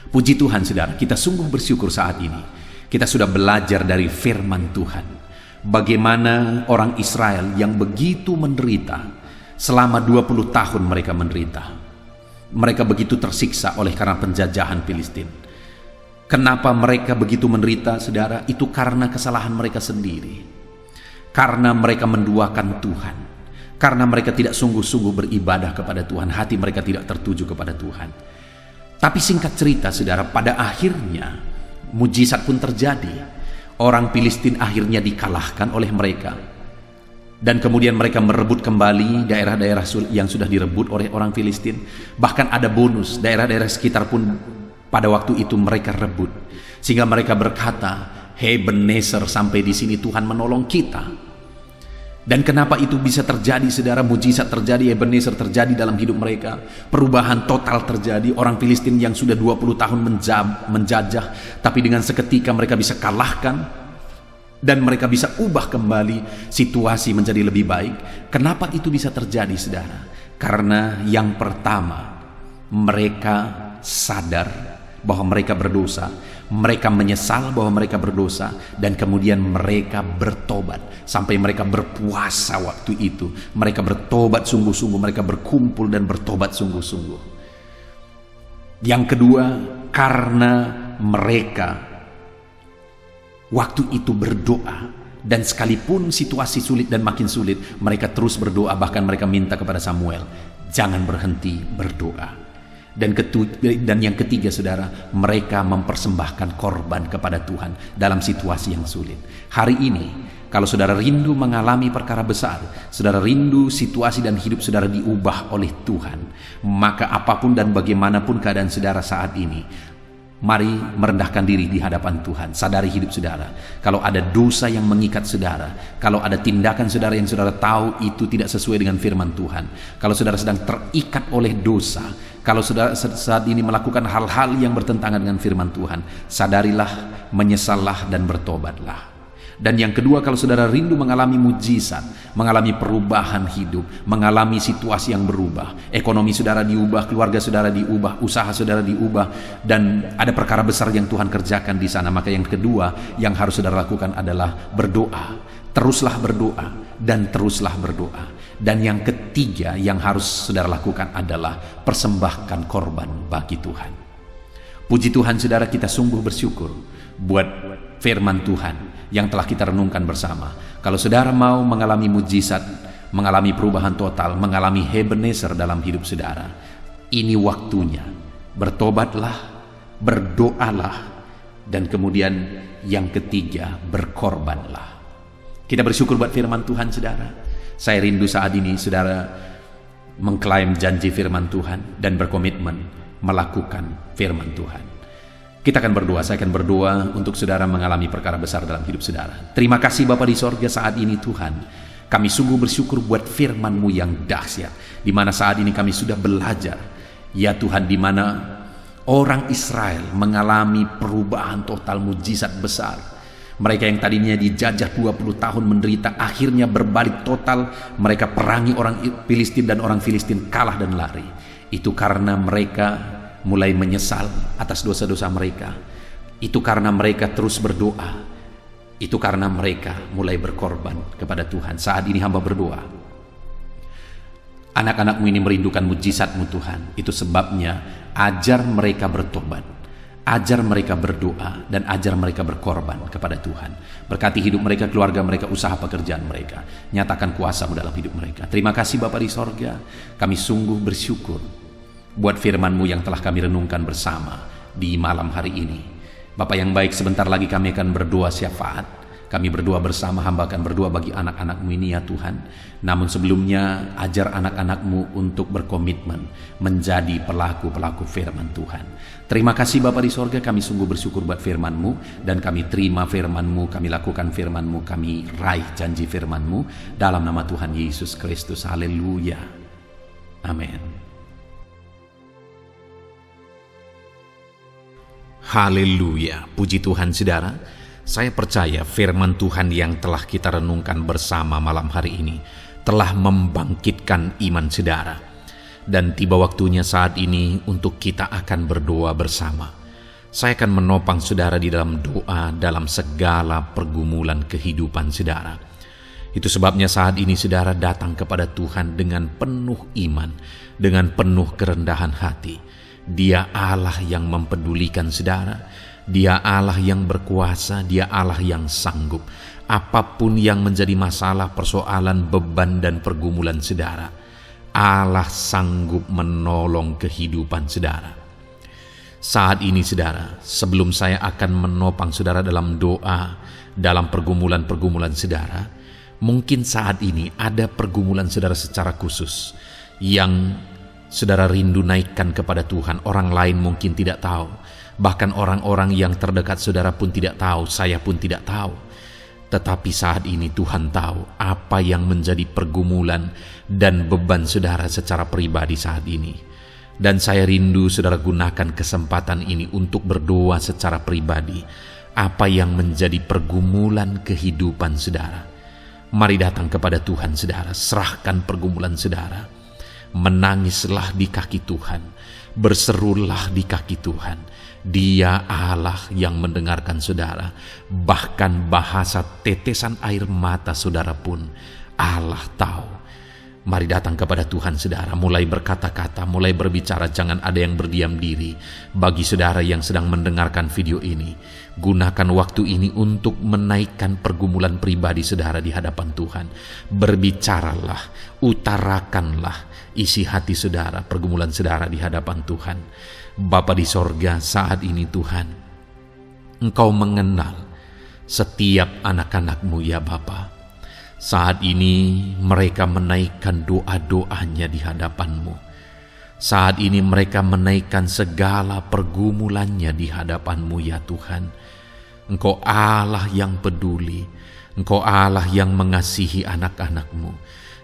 Puji Tuhan saudara, kita sungguh bersyukur saat ini. Kita sudah belajar dari firman Tuhan. Bagaimana orang Israel yang begitu menderita, selama 20 tahun mereka menderita. Mereka begitu tersiksa oleh karena penjajahan Filistin. Kenapa mereka begitu menderita saudara? Itu karena kesalahan mereka sendiri. Karena mereka menduakan Tuhan. Karena mereka tidak sungguh-sungguh beribadah kepada Tuhan. Hati mereka tidak tertuju kepada Tuhan. Tapi singkat cerita saudara, pada akhirnya mujizat pun terjadi. Orang Filistin akhirnya dikalahkan oleh mereka. Dan kemudian mereka merebut kembali daerah-daerah yang sudah direbut oleh orang Filistin. Bahkan ada bonus, daerah-daerah sekitar pun pada waktu itu mereka rebut. Sehingga mereka berkata, "Hei Ebenezer, sampai di sini Tuhan menolong kita." Dan kenapa itu bisa terjadi saudara? Mujizat terjadi, Ebenezer terjadi dalam hidup mereka. Perubahan total terjadi. Orang Filistin yang sudah 20 tahun menjajah, tapi dengan seketika mereka bisa kalahkan. Dan mereka bisa ubah kembali situasi menjadi lebih baik. Kenapa itu bisa terjadi saudara? Karena yang pertama, mereka sadar bahwa mereka berdosa. Mereka menyesal bahwa mereka berdosa. Dan kemudian mereka bertobat. Sampai mereka berpuasa waktu itu. Mereka bertobat sungguh-sungguh. Mereka berkumpul dan bertobat sungguh-sungguh. Yang kedua, karena mereka waktu itu berdoa. Dan sekalipun situasi sulit dan makin sulit, mereka terus berdoa. Bahkan mereka minta kepada Samuel, jangan berhenti berdoa. Dan yang ketiga saudara, mereka mempersembahkan korban kepada Tuhan dalam situasi yang sulit. Hari ini, kalau saudara rindu mengalami perkara besar, saudara rindu situasi dan hidup saudara diubah oleh Tuhan, maka apapun dan bagaimanapun keadaan saudara saat ini, mari merendahkan diri di hadapan Tuhan. Sadari hidup saudara. Kalau ada dosa yang mengikat saudara, kalau ada tindakan saudara yang saudara tahu itu tidak sesuai dengan firman Tuhan, kalau saudara sedang terikat oleh dosa, kalau saudara saat ini melakukan hal-hal yang bertentangan dengan firman Tuhan, sadarilah, menyesallah, dan bertobatlah. Dan yang kedua, kalau saudara rindu mengalami mujizat, mengalami perubahan hidup, mengalami situasi yang berubah, ekonomi saudara diubah, keluarga saudara diubah, usaha saudara diubah, dan ada perkara besar yang Tuhan kerjakan di sana, maka yang kedua yang harus saudara lakukan adalah berdoa. Teruslah berdoa dan teruslah berdoa. Dan yang ketiga yang harus saudara lakukan adalah persembahkan korban bagi Tuhan. Puji Tuhan saudara, kita sungguh bersyukur buat firman Tuhan yang telah kita renungkan bersama. Kalau saudara mau mengalami mujizat, mengalami perubahan total, mengalami Ebenezer dalam hidup saudara, ini waktunya. Bertobatlah, berdoalah, dan kemudian yang ketiga, berkorbanlah. Kita bersyukur buat firman Tuhan saudara. Saya rindu saat ini saudara mengklaim janji firman Tuhan dan berkomitmen melakukan firman Tuhan. Kita akan berdoa. Saya akan berdoa untuk saudara mengalami perkara besar dalam hidup saudara. Terima kasih Bapa di sorga saat ini Tuhan. Kami sungguh bersyukur buat firman-Mu yang dahsyat, di mana saat ini kami sudah belajar, ya Tuhan, di mana orang Israel mengalami perubahan total, mujizat besar. Mereka yang tadinya dijajah 20 tahun menderita, akhirnya berbalik total. Mereka perangi orang Filistin dan orang Filistin kalah dan lari. Itu karena mereka mulai menyesal atas dosa-dosa mereka. Itu karena mereka terus berdoa. Itu karena mereka mulai berkorban kepada Tuhan. Saat ini hamba berdoa, anak-anakmu ini merindukan mujizat-Mu Tuhan. Itu sebabnya ajar mereka bertobat, ajar mereka berdoa, dan ajar mereka berkorban kepada Tuhan. Berkati hidup mereka, keluarga mereka, usaha pekerjaan mereka. Nyatakan kuasa-Mu dalam hidup mereka. Terima kasih Bapa di sorga. Kami sungguh bersyukur buat firman-Mu yang telah kami renungkan bersama di malam hari ini. Bapa yang baik, sebentar lagi kami akan berdoa syafaat. Kami berdoa bersama, hamba akan berdoa bagi anak-anak-Mu ini ya Tuhan. Namun sebelumnya, ajar anak-anak-Mu untuk berkomitmen menjadi pelaku-pelaku firman Tuhan. Terima kasih Bapa di sorga, kami sungguh bersyukur buat firman-Mu. Dan kami terima firman-Mu, kami lakukan firman-Mu, kami raih janji firman-Mu. Dalam nama Tuhan Yesus Kristus, haleluya. Amin. Haleluya, puji Tuhan saudara. Saya percaya firman Tuhan yang telah kita renungkan bersama malam hari ini telah membangkitkan iman saudara. Dan tiba waktunya saat ini untuk kita akan berdoa bersama. Saya akan menopang saudara di dalam doa dalam segala pergumulan kehidupan saudara. Itu sebabnya saat ini saudara datang kepada Tuhan dengan penuh iman, dengan penuh kerendahan hati. Dia Allah yang mempedulikan saudara. Dia Allah yang berkuasa, Dia Allah yang sanggup. Apapun yang menjadi masalah, persoalan, beban, dan pergumulan saudara, Allah sanggup menolong kehidupan saudara. Saat ini saudara, sebelum saya akan menopang saudara dalam doa, dalam pergumulan-pergumulan saudara, mungkin saat ini ada pergumulan saudara secara khusus yang saudara rindu naikkan kepada Tuhan. Orang lain mungkin tidak tahu. Bahkan orang-orang yang terdekat saudara pun tidak tahu, saya pun tidak tahu. Tetapi saat ini Tuhan tahu apa yang menjadi pergumulan dan beban saudara secara pribadi saat ini. Dan saya rindu saudara gunakan kesempatan ini untuk berdoa secara pribadi. Apa yang menjadi pergumulan kehidupan saudara. Mari datang kepada Tuhan saudara, serahkan pergumulan saudara. Menangislah di kaki Tuhan, berserulah di kaki Tuhan. Dia Allah yang mendengarkan saudara. Bahkan bahasa tetesan air mata saudara pun Allah tahu. Mari datang kepada Tuhan saudara, mulai berkata-kata, mulai berbicara, jangan ada yang berdiam diri. Bagi saudara yang sedang mendengarkan video ini, gunakan waktu ini untuk menaikkan pergumulan pribadi saudara di hadapan Tuhan. Berbicaralah, utarakanlah isi hati saudara, pergumulan saudara di hadapan Tuhan. Bapa di sorga, saat ini Tuhan, Engkau mengenal setiap anak-anak-Mu ya Bapa. Saat ini mereka menaikkan doa-doanya di hadapan-Mu. Saat ini mereka menaikkan segala pergumulannya di hadapan-Mu ya Tuhan. Engkau Allah yang peduli, Engkau Allah yang mengasihi anak-anak-Mu,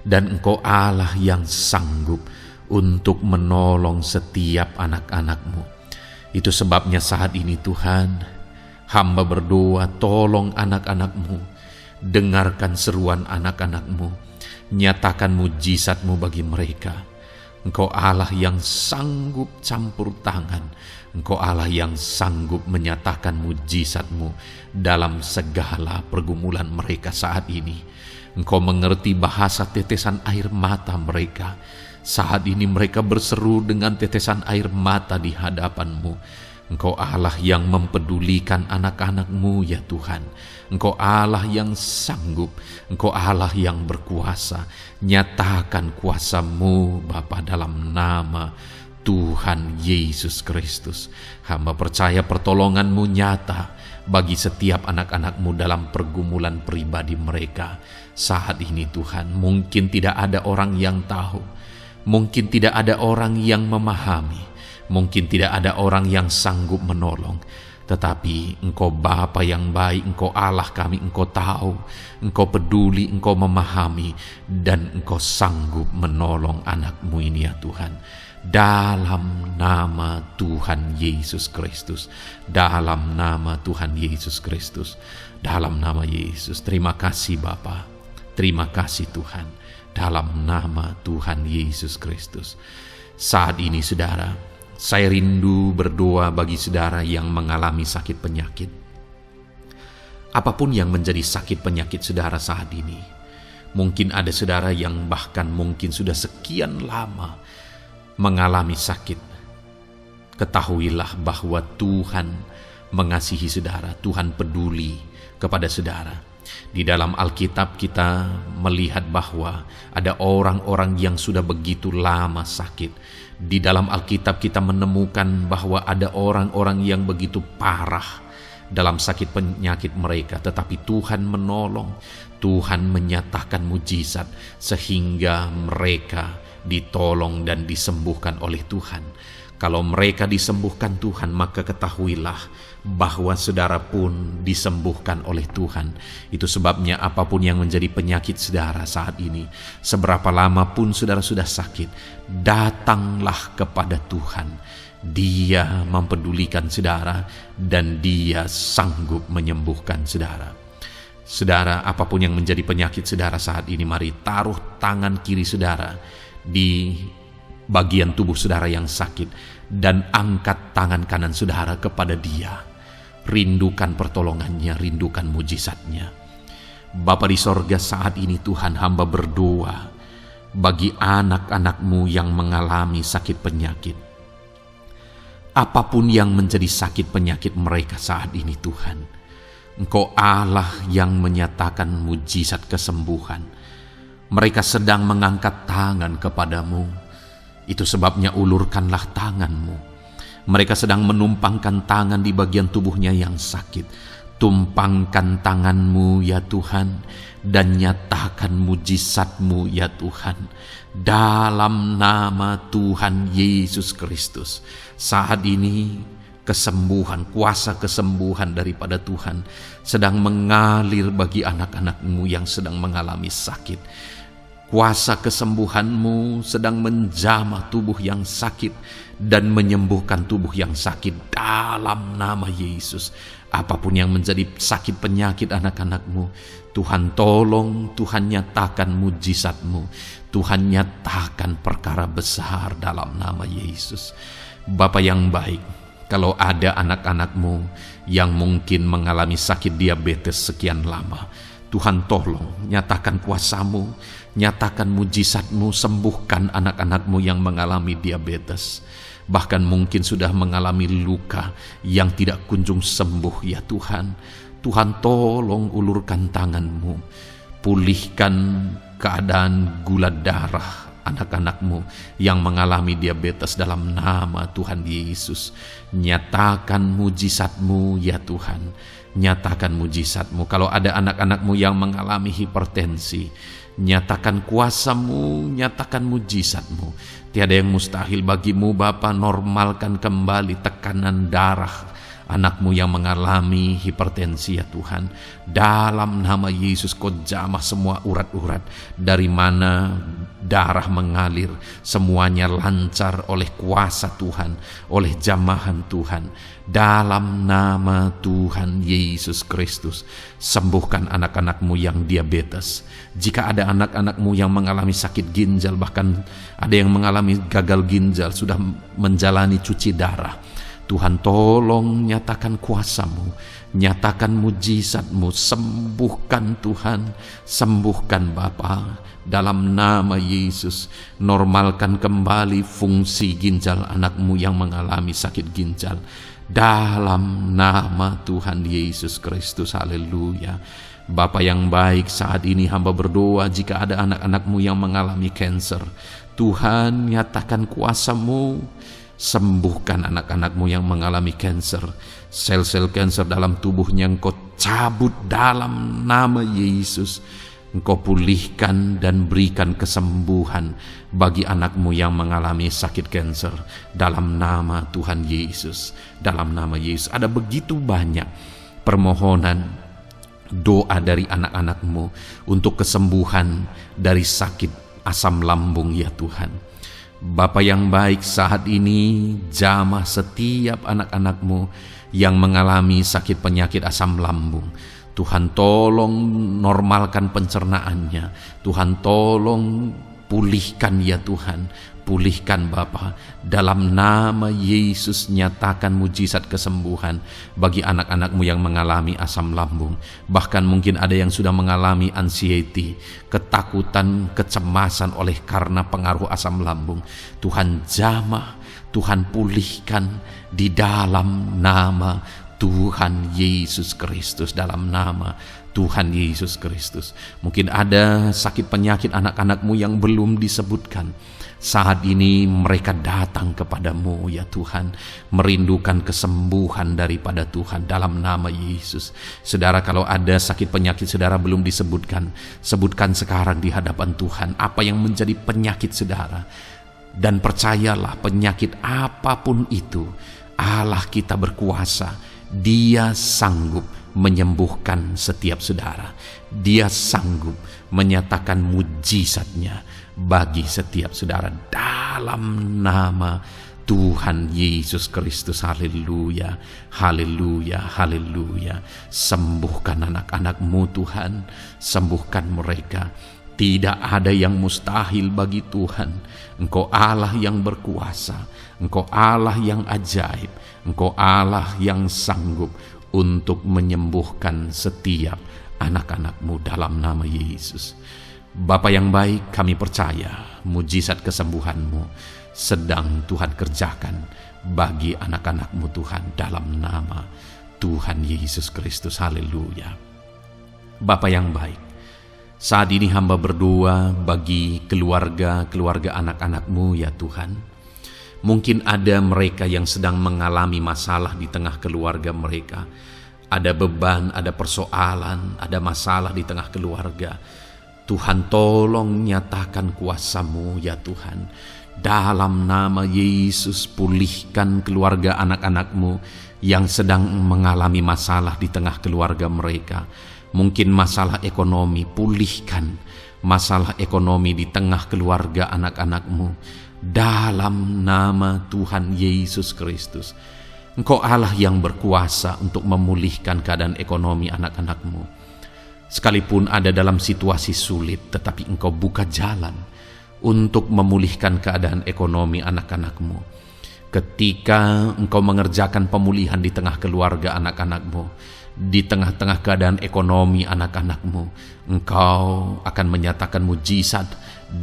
dan Engkau Allah yang sanggup untuk menolong setiap anak-anak-Mu. Itu sebabnya saat ini Tuhan, hamba berdoa, tolong anak-anak-Mu, dengarkan seruan anak-anak-Mu, nyatakan mujizat-Mu bagi mereka. Engkau Allah yang sanggup campur tangan, Engkau Allah yang sanggup menyatakan mujizat-Mu dalam segala pergumulan mereka saat ini. Engkau mengerti bahasa tetesan air mata mereka. Saat ini mereka berseru dengan tetesan air mata di hadapan-Mu. Engkau Allah yang mempedulikan anak-anak-Mu ya Tuhan. Engkau Allah yang sanggup, Engkau Allah yang berkuasa. Nyatakan kuasa-Mu Bapa dalam nama Tuhan Yesus Kristus. Hamba percaya pertolongan-Mu nyata bagi setiap anak-anak-Mu dalam pergumulan pribadi mereka. Saat ini Tuhan, mungkin tidak ada orang yang tahu, mungkin tidak ada orang yang memahami, mungkin tidak ada orang yang sanggup menolong. Tetapi Engkau Bapa yang baik, Engkau Allah kami, Engkau tahu, Engkau peduli, Engkau memahami, dan Engkau sanggup menolong anak-Mu ini ya Tuhan. dalam nama Tuhan Yesus Kristus, dalam nama Tuhan Yesus Kristus, dalam nama Yesus. Terima kasih Bapa, terima kasih Tuhan, dalam nama Tuhan Yesus Kristus. Saat ini saudara, saya rindu berdoa bagi saudara yang mengalami sakit penyakit. Apapun yang menjadi sakit penyakit saudara saat ini, mungkin ada saudara yang bahkan mungkin sudah sekian lama mengalami sakit. Ketahuilah bahwa Tuhan mengasihi saudara, Tuhan peduli kepada saudara. Di dalam Alkitab kita melihat bahwa ada orang-orang yang sudah begitu lama sakit. Di dalam Alkitab kita menemukan bahwa ada orang-orang yang begitu parah dalam sakit penyakit mereka, tetapi Tuhan menolong, Tuhan menyatakan mujizat sehingga mereka ditolong dan disembuhkan oleh Tuhan. Kalau mereka disembuhkan Tuhan, maka ketahuilah bahwa saudara pun disembuhkan oleh Tuhan. Itu sebabnya apapun yang menjadi penyakit saudara saat ini, seberapa lama pun saudara sudah sakit, datanglah kepada Tuhan. Dia mempedulikan saudara dan Dia sanggup menyembuhkan saudara. Saudara, apapun yang menjadi penyakit saudara saat ini, mari taruh tangan kiri saudara di bagian tubuh saudara yang sakit dan angkat tangan kanan saudara kepada Dia. Rindukan pertolongannya, rindukan mujizatnya. Bapa di sorga, saat ini Tuhan, hamba berdoa bagi anak-anak-Mu yang mengalami sakit penyakit. Apapun yang menjadi sakit penyakit mereka saat ini Tuhan, Engkau Allah yang menyatakan mujizat kesembuhan. Mereka sedang mengangkat tangan kepadamu. Itu sebabnya ulurkanlah tanganmu. Mereka sedang menumpangkan tangan di bagian tubuhnya yang sakit. Tumpangkan tanganmu ya Tuhan, dan nyatakan mujizatmu ya Tuhan. Dalam nama Tuhan Yesus Kristus. Saat ini kesembuhan, kuasa kesembuhan daripada Tuhan sedang mengalir bagi anak-anak-Mu yang sedang mengalami sakit. Kuasa kesembuhan-Mu sedang menjamah tubuh yang sakit dan menyembuhkan tubuh yang sakit dalam nama Yesus. Apapun yang menjadi sakit penyakit anak-anak-Mu, Tuhan tolong, Tuhan nyatakan mujizat-Mu, Tuhan nyatakan perkara besar dalam nama Yesus. Bapa yang baik, kalau ada anak-anak-Mu yang mungkin mengalami sakit diabetes sekian lama, Tuhan tolong, nyatakan kuasa-Mu, nyatakan mujizat-Mu, sembuhkan anak-anak-Mu yang mengalami diabetes. Bahkan mungkin sudah mengalami luka yang tidak kunjung sembuh ya Tuhan. Tuhan tolong ulurkan tangan-Mu, pulihkan keadaan gula darah anak-anak-Mu yang mengalami diabetes dalam nama Tuhan Yesus. Nyatakan mujizat-Mu ya Tuhan, nyatakan mujizat-Mu. Kalau ada anak-anak-Mu yang mengalami hipertensi, nyatakan kuasa-Mu, nyatakan mujizat-Mu. Tiada yang mustahil bagi-Mu Bapa. Normalkan kembali tekanan darah anak-Mu yang mengalami hipertensi ya Tuhan. Dalam nama Yesus, Kau jamah semua urat-urat dari mana darah mengalir, semuanya lancar oleh kuasa Tuhan, oleh jamahan Tuhan. Dalam nama Tuhan Yesus Kristus, sembuhkan anak-anak-Mu yang diabetes. Jika ada anak-anak-Mu yang mengalami sakit ginjal, bahkan ada yang mengalami gagal ginjal, sudah menjalani cuci darah, Tuhan tolong nyatakan kuasa-Mu, nyatakan mujizat-Mu, sembuhkan Tuhan, sembuhkan Bapa. Dalam nama Yesus, normalkan kembali fungsi ginjal anak-Mu yang mengalami sakit ginjal. Dalam nama Tuhan Yesus Kristus, haleluya. Bapa yang baik, saat ini hamba berdoa jika ada anak-anak-Mu yang mengalami kanker, Tuhan nyatakan kuasa-Mu, sembuhkan anak-anak-Mu yang mengalami kanker. Sel-sel kanker dalam tubuhnya Engkau cabut dalam nama Yesus. Engkau pulihkan dan berikan kesembuhan bagi anak-Mu yang mengalami sakit kanker dalam nama Tuhan Yesus. Dalam nama Yesus. Ada begitu banyak permohonan doa dari anak-anak-Mu untuk kesembuhan dari sakit asam lambung ya Tuhan. Bapa yang baik, saat ini jamah setiap anak-anak-Mu yang mengalami sakit penyakit asam lambung. Tuhan tolong normalkan pencernaannya. Tuhan tolong pulihkan ya Tuhan. Pulihkan Bapa. Dalam nama Yesus nyatakan mujizat kesembuhan bagi anak-anak-Mu yang mengalami asam lambung. Bahkan mungkin ada yang sudah mengalami anxiety, ketakutan, kecemasan oleh karena pengaruh asam lambung. Tuhan jamah, Tuhan pulihkan di dalam nama Tuhan Yesus Kristus, dalam nama Tuhan Yesus Kristus. Mungkin ada sakit penyakit anak-anak-Mu yang belum disebutkan. Saat ini mereka datang kepadamu ya Tuhan, merindukan kesembuhan daripada Tuhan dalam nama Yesus. Saudara, kalau ada sakit penyakit saudara belum disebutkan, sebutkan sekarang di hadapan Tuhan apa yang menjadi penyakit saudara. Dan percayalah, penyakit apapun itu, Allah kita berkuasa. Dia sanggup menyembuhkan setiap saudara. Dia sanggup menyatakan mujizatnya bagi setiap saudara dalam nama Tuhan Yesus Kristus. Haleluya, haleluya, haleluya. Sembuhkan anak-anak-Mu Tuhan, sembuhkan mereka. Tidak ada yang mustahil bagi Tuhan. Engkau Allah yang berkuasa, Engkau Allah yang ajaib, Engkau Allah yang sanggup untuk menyembuhkan setiap anak-anak-Mu dalam nama Yesus. Bapa yang baik, kami percaya mujizat kesembuhan-Mu sedang Tuhan kerjakan bagi anak-anak-Mu Tuhan dalam nama Tuhan Yesus Kristus. Haleluya. Bapa yang baik, saat ini hamba berdoa bagi keluarga anak-anak-Mu ya Tuhan. Mungkin ada mereka yang sedang mengalami masalah di tengah keluarga mereka. Ada beban, ada persoalan, ada masalah di tengah keluarga. Tuhan tolong nyatakan kuasa-Mu ya Tuhan. Dalam nama Yesus, pulihkan keluarga anak-anak-Mu yang sedang mengalami masalah di tengah keluarga mereka. Mungkin masalah ekonomi, pulihkan masalah ekonomi di tengah keluarga anak-anak-Mu. Dalam nama Tuhan Yesus Kristus. Engkau Allah yang berkuasa untuk memulihkan keadaan ekonomi anak-anak-Mu. Sekalipun ada dalam situasi sulit, tetapi Engkau buka jalan untuk memulihkan keadaan ekonomi anak-anak-Mu. Ketika Engkau mengerjakan pemulihan di tengah keluarga anak-anak-Mu, di tengah-tengah keadaan ekonomi anak-anak-Mu, Engkau akan menyatakan mujizat,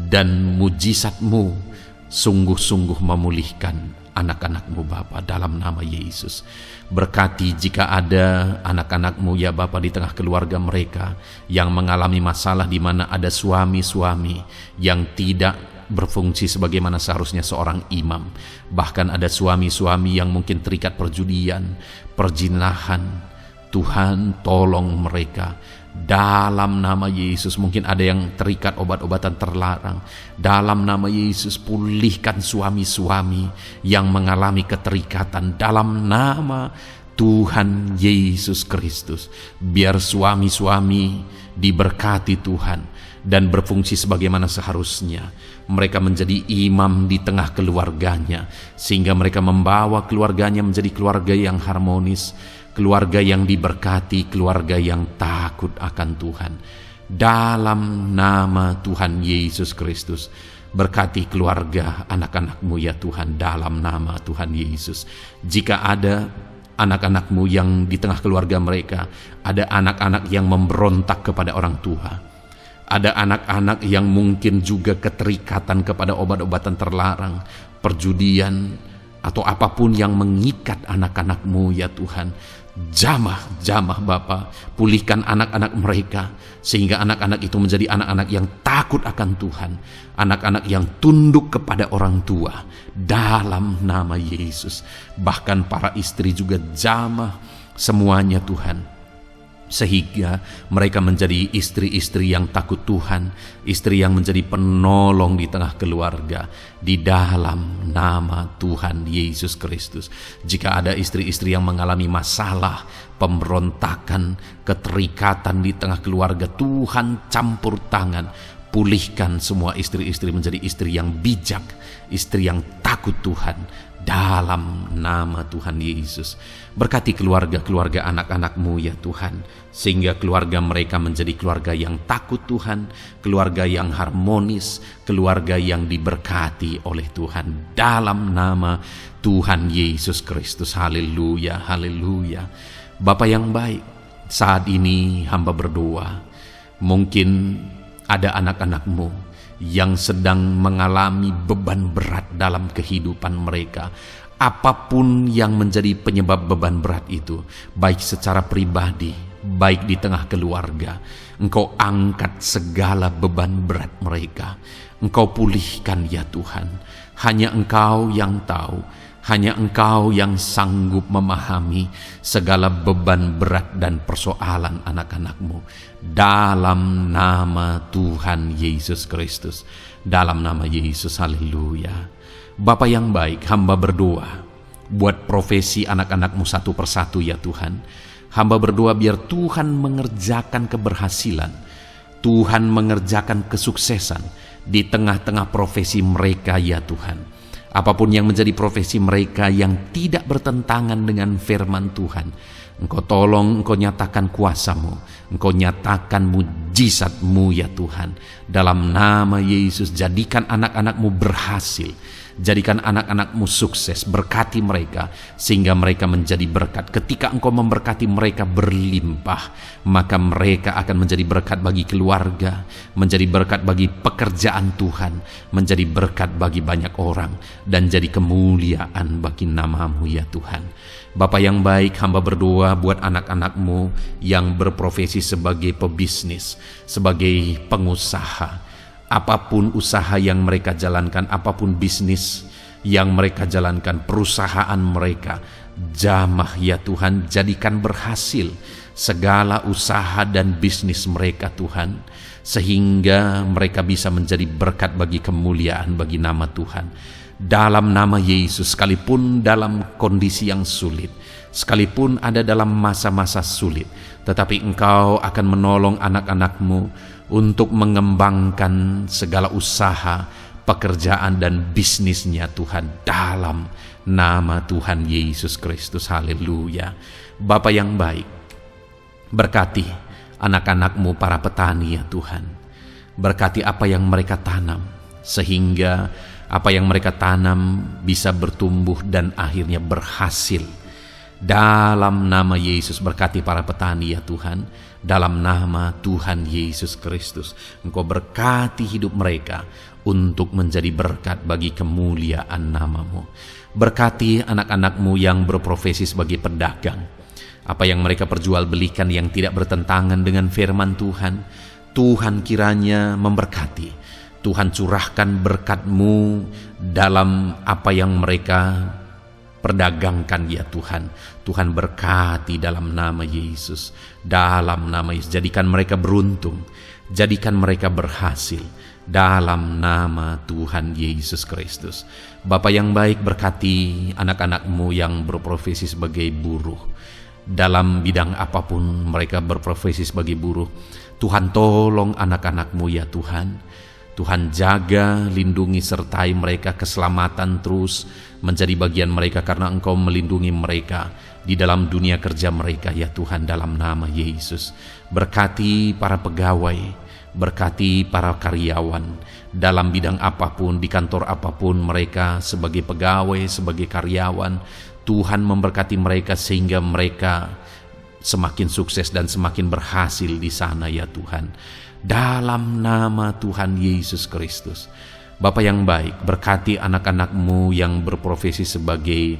dan mujizat-Mu sungguh-sungguh memulihkan anak-anak-Mu Bapa dalam nama Yesus. Berkati jika ada anak-anak-Mu ya Bapa di tengah keluarga mereka yang mengalami masalah di mana ada suami-suami yang tidak berfungsi sebagaimana seharusnya seorang imam. Bahkan ada suami-suami yang mungkin terikat perjudian, perjinahan. Tuhan tolong mereka dalam nama Yesus. Mungkin ada yang terikat obat-obatan terlarang. Dalam nama Yesus, pulihkan suami-suami yang mengalami keterikatan dalam nama Tuhan Yesus Kristus. Biar suami-suami diberkati Tuhan dan berfungsi sebagaimana seharusnya. Mereka menjadi imam di tengah keluarganya, sehingga mereka membawa keluarganya menjadi keluarga yang harmonis, keluarga yang diberkati, keluarga yang takut akan Tuhan. Dalam nama Tuhan Yesus Kristus, berkati keluarga anak-anak-Mu ya Tuhan, dalam nama Tuhan Yesus. Jika ada anak-anak-Mu yang di tengah keluarga mereka, ada anak-anak yang memberontak kepada orang tua, ada anak-anak yang mungkin juga keterikatan kepada obat-obatan terlarang, perjudian, atau apapun yang mengikat anak-anak-Mu ya Tuhan, jamah Bapa, pulihkan anak-anak mereka, sehingga anak-anak itu menjadi anak-anak yang takut akan Tuhan, anak-anak yang tunduk kepada orang tua, dalam nama Yesus. Bahkan para istri juga jamah semuanya Tuhan, sehingga mereka menjadi istri-istri yang takut Tuhan, istri yang menjadi penolong di tengah keluarga, di dalam nama Tuhan Yesus Kristus. Jika ada istri-istri yang mengalami masalah, pemberontakan, keterikatan di tengah keluarga, Tuhan campur tangan, Pulihkan semua istri-istri menjadi istri yang bijak, istri yang takut Tuhan, dalam nama Tuhan Yesus. Berkati keluarga-keluarga anak-anak-Mu ya Tuhan, sehingga keluarga mereka menjadi keluarga yang takut Tuhan, keluarga yang harmonis, keluarga yang diberkati oleh Tuhan, dalam nama Tuhan Yesus Kristus. Haleluya, haleluya. Bapa yang baik, saat ini hamba berdoa, mungkin ada anak-anak-Mu yang sedang mengalami beban berat dalam kehidupan mereka. Apapun yang menjadi penyebab beban berat itu, baik secara pribadi, baik di tengah keluarga, Engkau angkat segala beban berat mereka. Engkau pulihkan ya Tuhan. Hanya Engkau yang tahu, hanya Engkau yang sanggup memahami segala beban berat dan persoalan anak-anak-Mu. Dalam nama Tuhan Yesus Kristus, dalam nama Yesus, haleluya. Bapa yang baik, hamba berdoa buat profesi anak-anak-Mu satu persatu ya Tuhan. Hamba berdoa biar Tuhan mengerjakan keberhasilan, Tuhan mengerjakan kesuksesan di tengah-tengah profesi mereka ya Tuhan. Apapun yang menjadi profesi mereka yang tidak bertentangan dengan firman Tuhan, Engkau tolong, Engkau nyatakan kuasa-Mu, Engkau nyatakan mujizat-Mu ya Tuhan. Dalam nama Yesus, jadikan anak-anak-Mu berhasil, jadikan anak-anak-Mu sukses, berkati mereka sehingga mereka menjadi berkat. Ketika Engkau memberkati mereka berlimpah, maka mereka akan menjadi berkat bagi keluarga, menjadi berkat bagi pekerjaan Tuhan, menjadi berkat bagi banyak orang, dan jadi kemuliaan bagi nama-Mu ya Tuhan. Bapa yang baik, hamba berdoa buat anak-anak-Mu yang berprofesi sebagai pebisnis, sebagai pengusaha. Apapun usaha yang mereka jalankan, apapun bisnis yang mereka jalankan, perusahaan mereka, jamah ya Tuhan, jadikan berhasil segala usaha dan bisnis mereka Tuhan, sehingga mereka bisa menjadi berkat bagi kemuliaan bagi nama Tuhan. Dalam nama Yesus, sekalipun dalam kondisi yang sulit, sekalipun ada dalam masa-masa sulit, tetapi Engkau akan menolong anak-anak-Mu untuk mengembangkan segala usaha, pekerjaan dan bisnisnya Tuhan, dalam nama Tuhan Yesus Kristus. Haleluya. Bapa yang baik, berkati anak-anak-Mu para petani ya Tuhan. Berkati apa yang mereka tanam, sehingga apa yang mereka tanam bisa bertumbuh dan akhirnya berhasil. Dalam nama Yesus, berkati para petani ya Tuhan. Dalam nama Tuhan Yesus Kristus, Engkau berkati hidup mereka untuk menjadi berkat bagi kemuliaan nama-Mu. Berkati anak-anak-Mu yang berprofesi sebagai pedagang. Apa yang mereka perjualbelikan yang tidak bertentangan dengan firman Tuhan, Tuhan kiranya memberkati. Tuhan curahkan berkat-Mu dalam apa yang mereka perdagangkan ya Tuhan. Tuhan berkati dalam nama Yesus. Dalam nama Yesus, jadikan mereka beruntung, jadikan mereka berhasil, dalam nama Tuhan Yesus Kristus. Bapa yang baik, berkati anak-anak-Mu yang berprofesi sebagai buruh. Dalam bidang apapun mereka berprofesi sebagai buruh, Tuhan tolong anak-anak-Mu ya Tuhan. Tuhan jaga, lindungi, sertai mereka, keselamatan terus menjadi bagian mereka karena Engkau melindungi mereka di dalam dunia kerja mereka ya Tuhan, dalam nama Yesus. Berkati para pegawai, berkati para karyawan dalam bidang apapun, di kantor apapun mereka sebagai pegawai, sebagai karyawan. Tuhan memberkati mereka sehingga mereka semakin sukses dan semakin berhasil di sana ya Tuhan. Dalam nama Tuhan Yesus Kristus. Bapa yang baik, berkati anak-anak-Mu yang berprofesi sebagai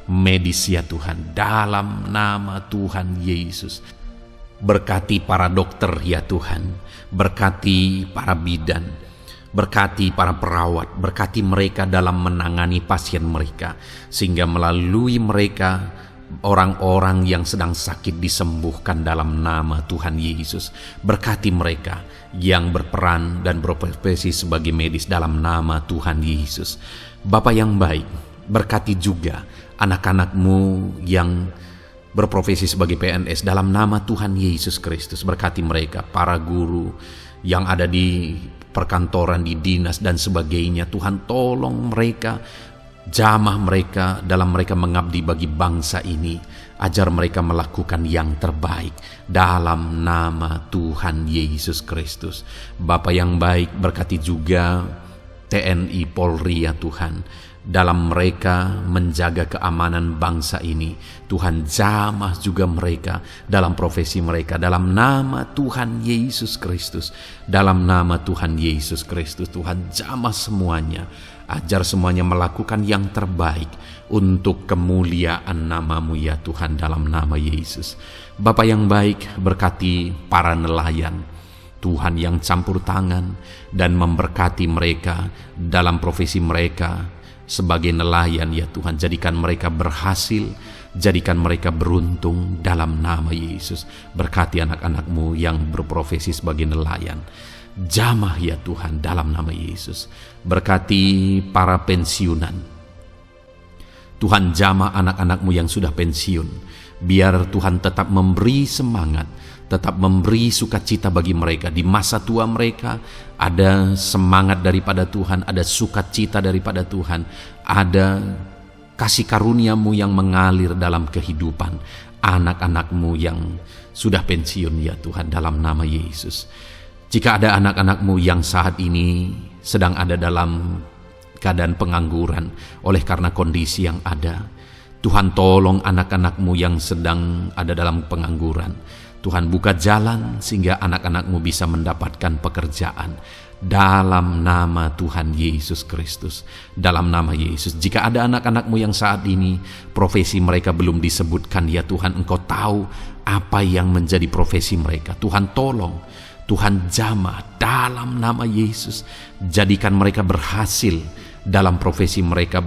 medis ya Tuhan, dalam nama Tuhan Yesus. Berkati para dokter ya Tuhan, berkati para bidan, berkati para perawat, berkati mereka dalam menangani pasien mereka, sehingga melalui mereka orang-orang yang sedang sakit disembuhkan dalam nama Tuhan Yesus. Berkati mereka yang berperan dan berprofesi sebagai medis dalam nama Tuhan Yesus. Bapa yang baik, berkati juga anak-anak-Mu yang berprofesi sebagai PNS dalam nama Tuhan Yesus Kristus. Berkati mereka, para guru yang ada di perkantoran, di dinas dan sebagainya. Tuhan tolong mereka, jamah mereka dalam mereka mengabdi bagi bangsa ini. Ajar mereka melakukan yang terbaik dalam nama Tuhan Yesus Kristus. Bapa yang baik, berkati juga TNI Polri ya Tuhan, dalam mereka menjaga keamanan bangsa ini. Tuhan jamah juga mereka dalam profesi mereka dalam nama Tuhan Yesus Kristus. Dalam nama Tuhan Yesus Kristus, Tuhan jamah semuanya. Ajar semuanya melakukan yang terbaik untuk kemuliaan nama-Mu ya Tuhan, dalam nama Yesus. Bapa yang baik, berkati para nelayan Tuhan yang campur tangan dan memberkati mereka dalam profesi mereka sebagai nelayan ya Tuhan. Jadikan mereka berhasil, jadikan mereka beruntung dalam nama Yesus. Berkati anak-anak-Mu yang berprofesi sebagai nelayan, jamah ya Tuhan dalam nama Yesus. Berkati para pensiunan Tuhan, jamah anak-anak-Mu yang sudah pensiun. Biar Tuhan tetap memberi semangat, tetap memberi sukacita bagi mereka. Di masa tua mereka ada semangat daripada Tuhan, ada sukacita daripada Tuhan, ada kasih karunia-Mu yang mengalir dalam kehidupan anak-anak-Mu yang sudah pensiun ya Tuhan, dalam nama Yesus. Jika ada anak-anak-Mu yang saat ini sedang ada dalam keadaan pengangguran oleh karena kondisi yang ada, Tuhan tolong anak-anak-Mu yang sedang ada dalam pengangguran. Tuhan buka jalan sehingga anak-anak-Mu bisa mendapatkan pekerjaan dalam nama Tuhan Yesus Kristus. Dalam nama Yesus. Jika ada anak-anak-Mu yang saat ini profesi mereka belum disebutkan ya Tuhan, Engkau tahu apa yang menjadi profesi mereka. Tuhan tolong, Tuhan jamah dalam nama Yesus. Jadikan mereka berhasil dalam profesi mereka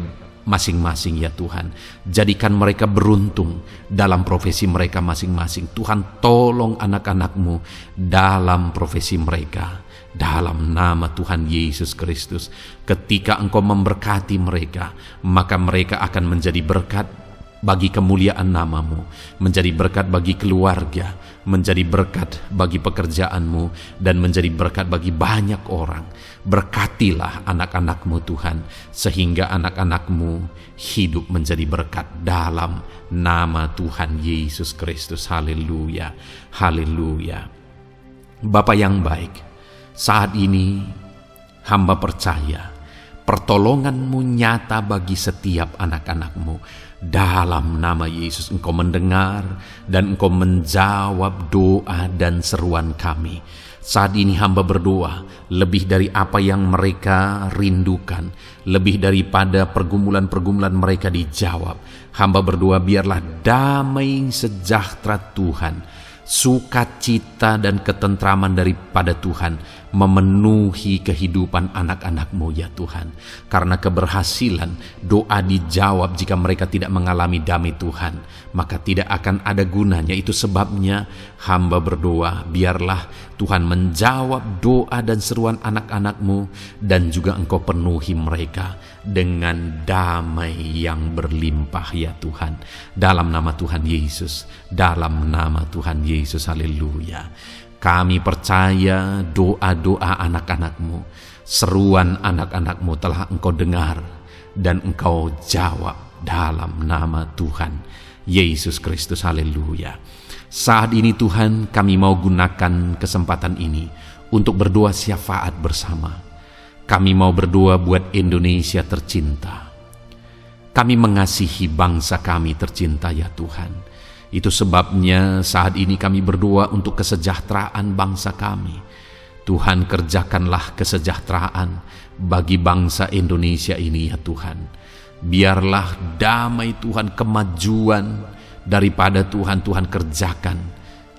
masing-masing ya Tuhan. Jadikan mereka beruntung dalam profesi mereka masing-masing. Tuhan tolong anak-anak-Mu dalam profesi mereka dalam nama Tuhan Yesus Kristus. Ketika Engkau memberkati mereka, maka mereka akan menjadi berkat bagi kemuliaan nama-Mu, menjadi berkat bagi keluarga, menjadi berkat bagi pekerjaan-Mu, dan menjadi berkat bagi banyak orang. Berkatilah anak-anak-Mu Tuhan, sehingga anak-anak-Mu hidup menjadi berkat dalam nama Tuhan Yesus Kristus. Haleluya, haleluya. Bapa yang baik, saat ini hamba percaya pertolongan-Mu nyata bagi setiap anak-anak-Mu. Dalam nama Yesus, Engkau mendengar dan Engkau menjawab doa dan seruan kami. Saat ini hamba berdoa lebih dari apa yang mereka rindukan, lebih daripada pergumulan-pergumulan mereka dijawab. Hamba berdoa biarlah damai sejahtera Tuhan, sukacita dan ketentraman daripada Tuhan memenuhi kehidupan anak-anak-Mu ya Tuhan. Karena keberhasilan doa dijawab jika mereka tidak mengalami damai Tuhan, maka tidak akan ada gunanya. Itu sebabnya hamba berdoa biarlah Tuhan menjawab doa dan seruan anak-anak-Mu, dan juga Engkau penuhi mereka dengan damai yang berlimpah ya Tuhan. Dalam nama Tuhan Yesus, dalam nama Tuhan Yesus, haleluya. Kami percaya doa-doa anak-anak-Mu, seruan anak-anak-Mu telah Engkau dengar dan Engkau jawab dalam nama Tuhan Yesus Kristus, haleluya. Saat ini Tuhan, kami mau gunakan kesempatan ini untuk berdoa syafaat bersama. Kami mau berdoa buat Indonesia tercinta. Kami mengasihi bangsa kami tercinta ya Tuhan. Itu sebabnya saat ini kami berdoa untuk kesejahteraan bangsa kami. Tuhan, kerjakanlah kesejahteraan bagi bangsa Indonesia ini ya Tuhan. Biarlah damai Tuhan, kemajuan daripada Tuhan kerjakan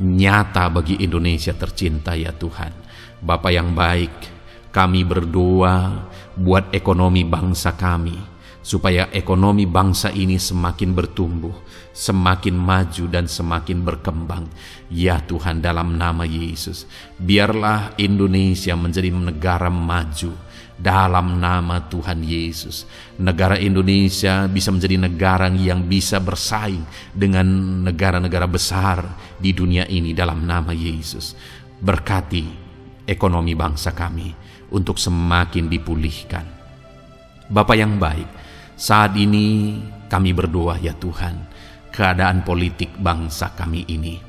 nyata bagi Indonesia tercinta ya Tuhan. Bapa yang baik, kami berdoa buat ekonomi bangsa kami, supaya ekonomi bangsa ini semakin bertumbuh, semakin maju dan semakin berkembang. Ya Tuhan, dalam nama Yesus, biarlah Indonesia menjadi negara maju, dalam nama Tuhan Yesus. Negara Indonesia bisa menjadi negara yang bisa bersaing dengan negara-negara besar di dunia ini dalam nama Yesus. Berkati ekonomi bangsa kami untuk semakin dipulihkan. Bapa yang baik, saat ini kami berdoa ya Tuhan, keadaan politik bangsa kami ini.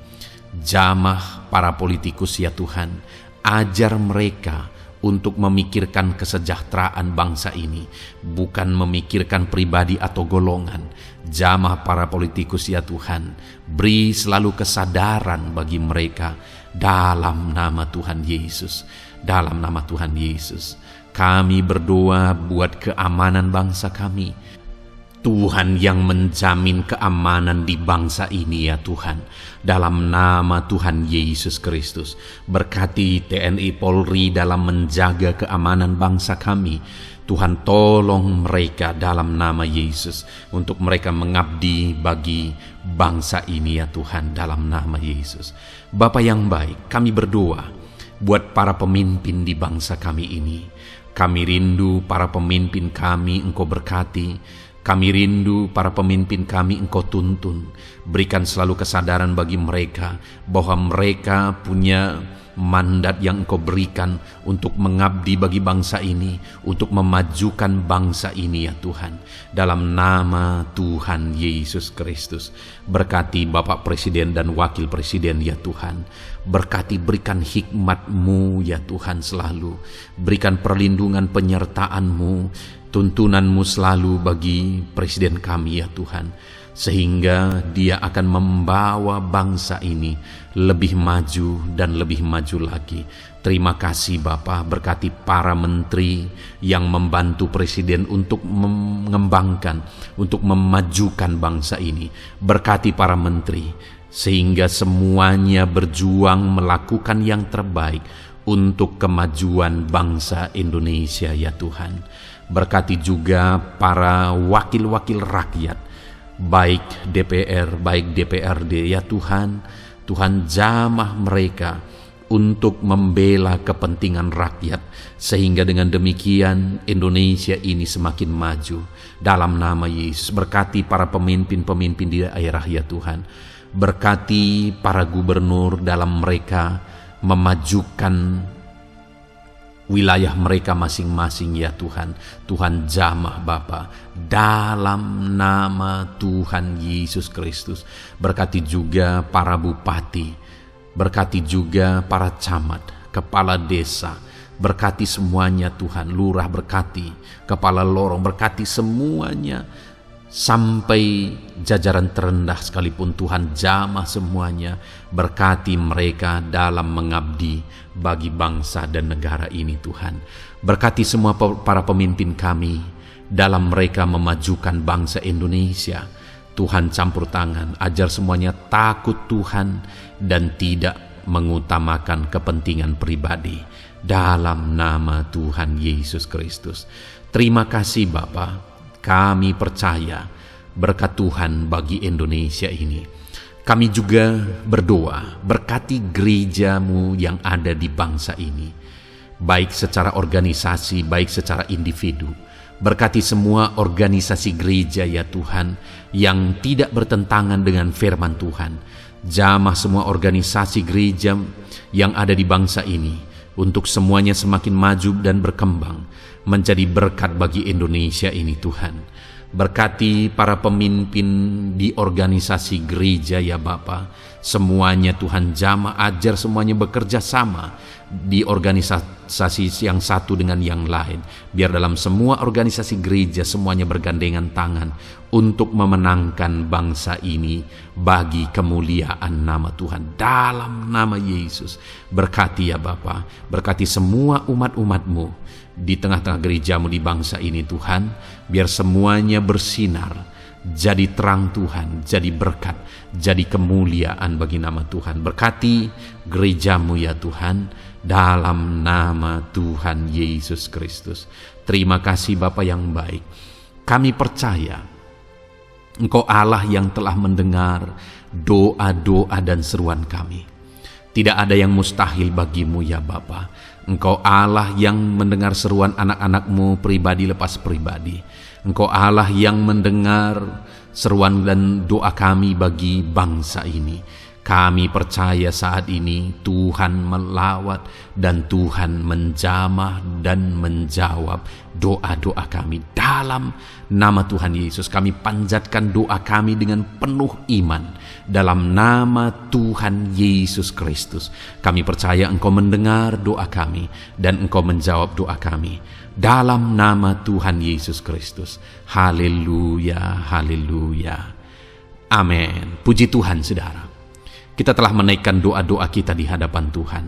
Jamah para politikus ya Tuhan, ajar mereka untuk memikirkan kesejahteraan bangsa ini, bukan memikirkan pribadi atau golongan. Jamah para politikus ya Tuhan, beri selalu kesadaran bagi mereka dalam nama Tuhan Yesus. Dalam nama Tuhan Yesus, kami berdoa buat keamanan bangsa kami. Tuhan yang menjamin keamanan di bangsa ini ya Tuhan, dalam nama Tuhan Yesus Kristus. Berkati TNI Polri dalam menjaga keamanan bangsa kami. Tuhan tolong mereka dalam nama Yesus, untuk mereka mengabdi bagi bangsa ini ya Tuhan, dalam nama Yesus. Bapa yang baik, kami berdoa buat para pemimpin di bangsa kami ini. Kami rindu para pemimpin kami Engkau berkati. Kami rindu para pemimpin kami Engkau tuntun. Berikan selalu kesadaran bagi mereka bahwa mereka punya mandat yang Engkau berikan untuk mengabdi bagi bangsa ini, untuk memajukan bangsa ini ya Tuhan. Dalam nama Tuhan Yesus Kristus, berkati Bapak Presiden dan Wakil Presiden ya Tuhan. Berkati, berikan hikmat-Mu ya Tuhan selalu. Berikan perlindungan penyertaan-Mu, tuntunan-Mu selalu bagi Presiden kami ya Tuhan, sehingga dia akan membawa bangsa ini lebih maju dan lebih maju lagi. Terima kasih Bapa, berkati para menteri yang membantu Presiden untuk mengembangkan, untuk memajukan bangsa ini. Berkati para menteri, sehingga semuanya berjuang melakukan yang terbaik untuk kemajuan bangsa Indonesia ya Tuhan. Berkati juga para wakil-wakil rakyat, baik DPR, baik DPRD ya Tuhan. Tuhan jamah mereka untuk membela kepentingan rakyat, sehingga dengan demikian Indonesia ini semakin maju. Dalam nama Yesus, berkati para pemimpin-pemimpin di daerah ya Tuhan. Berkati para gubernur dalam mereka memajukan wilayah mereka masing-masing ya Tuhan. Tuhan jamah Bapa, dalam nama Tuhan Yesus Kristus. Berkati juga para bupati, berkati juga para camat, kepala desa, berkati semuanya Tuhan. Lurah berkati, kepala lorong berkati semuanya, sampai jajaran terendah sekalipun Tuhan jamah semuanya. Berkati mereka dalam mengabdi bagi bangsa dan negara ini Tuhan. Berkati semua para pemimpin kami dalam mereka memajukan bangsa Indonesia. Tuhan campur tangan, ajar semuanya takut Tuhan dan tidak mengutamakan kepentingan pribadi. Dalam nama Tuhan Yesus Kristus. Terima kasih Bapa, kami percaya berkat Tuhan bagi Indonesia ini. Kami juga berdoa, berkati gereja-Mu yang ada di bangsa ini, baik secara organisasi, baik secara individu. Berkati semua organisasi gereja ya Tuhan, yang tidak bertentangan dengan firman Tuhan. Jamah semua organisasi gereja yang ada di bangsa ini, untuk semuanya semakin maju dan berkembang, menjadi berkat bagi Indonesia ini Tuhan. Berkati para pemimpin di organisasi gereja ya Bapa, semuanya Tuhan jamah, ajar semuanya bekerja sama di organisasi yang satu dengan yang lain. Biar dalam semua organisasi gereja semuanya bergandengan tangan untuk memenangkan bangsa ini bagi kemuliaan nama Tuhan. Dalam nama Yesus, berkati ya Bapa, berkati semua umat-umat-Mu di tengah-tengah gereja-Mu di bangsa ini Tuhan. Biar semuanya bersinar, jadi terang Tuhan, jadi berkat, jadi kemuliaan bagi nama Tuhan. Berkati gereja-Mu ya Tuhan, dalam nama Tuhan Yesus Kristus. Terima kasih Bapa yang baik. Kami percaya Engkau Allah yang telah mendengar doa-doa dan seruan kami. Tidak ada yang mustahil bagimu ya Bapa. Engkau Allah yang mendengar seruan anak-anakmu pribadi lepas pribadi. Engkau Allah yang mendengar seruan dan doa kami bagi bangsa ini. Kami percaya saat ini Tuhan melawat dan Tuhan menjamah dan menjawab doa-doa kami. Dalam nama Tuhan Yesus kami panjatkan doa kami dengan penuh iman. Dalam nama Tuhan Yesus Kristus kami percaya Engkau mendengar doa kami dan Engkau menjawab doa kami. Dalam nama Tuhan Yesus Kristus. Haleluya, haleluya. Amin. Puji Tuhan saudara. Kita telah menaikkan doa-doa kita di hadapan Tuhan.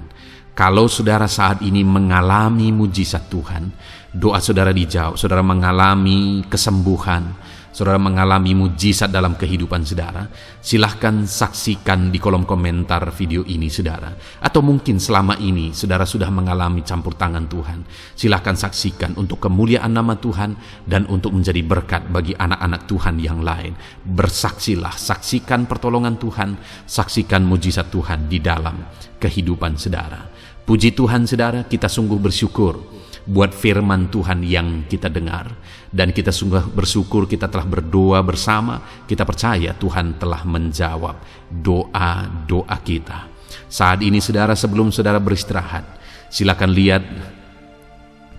Kalau saudara saat ini mengalami mujizat Tuhan, doa saudara dijawab, saudara mengalami kesembuhan, saudara mengalami mujizat dalam kehidupan saudara, silahkan saksikan di kolom komentar video ini saudara. Atau mungkin selama ini saudara sudah mengalami campur tangan Tuhan, silahkan saksikan untuk kemuliaan nama Tuhan dan untuk menjadi berkat bagi anak-anak Tuhan yang lain. Bersaksilah, saksikan pertolongan Tuhan, saksikan mujizat Tuhan di dalam kehidupan saudara. Puji Tuhan saudara, kita sungguh bersyukur buat firman Tuhan yang kita dengar. Dan kita sungguh bersyukur kita telah berdoa bersama. Kita percaya Tuhan telah menjawab doa-doa kita. Saat ini saudara, sebelum saudara beristirahat, silakan lihat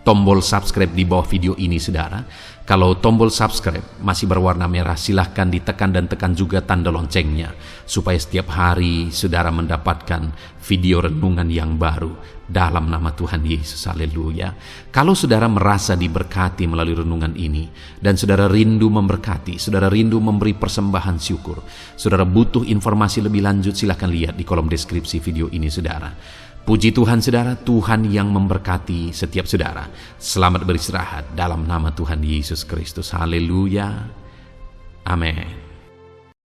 tombol subscribe di bawah video ini saudara. Kalau tombol subscribe masih berwarna merah, silahkan ditekan dan tekan juga tanda loncengnya, supaya setiap hari saudara mendapatkan video renungan yang baru dalam nama Tuhan Yesus. Haleluya. Kalau saudara merasa diberkati melalui renungan ini, dan saudara rindu memberkati, saudara rindu memberi persembahan syukur, saudara butuh informasi lebih lanjut, silahkan lihat di kolom deskripsi video ini saudara. Puji Tuhan saudara, Tuhan yang memberkati setiap saudara. Selamat beristirahat dalam nama Tuhan Yesus Kristus. Haleluya. Amin.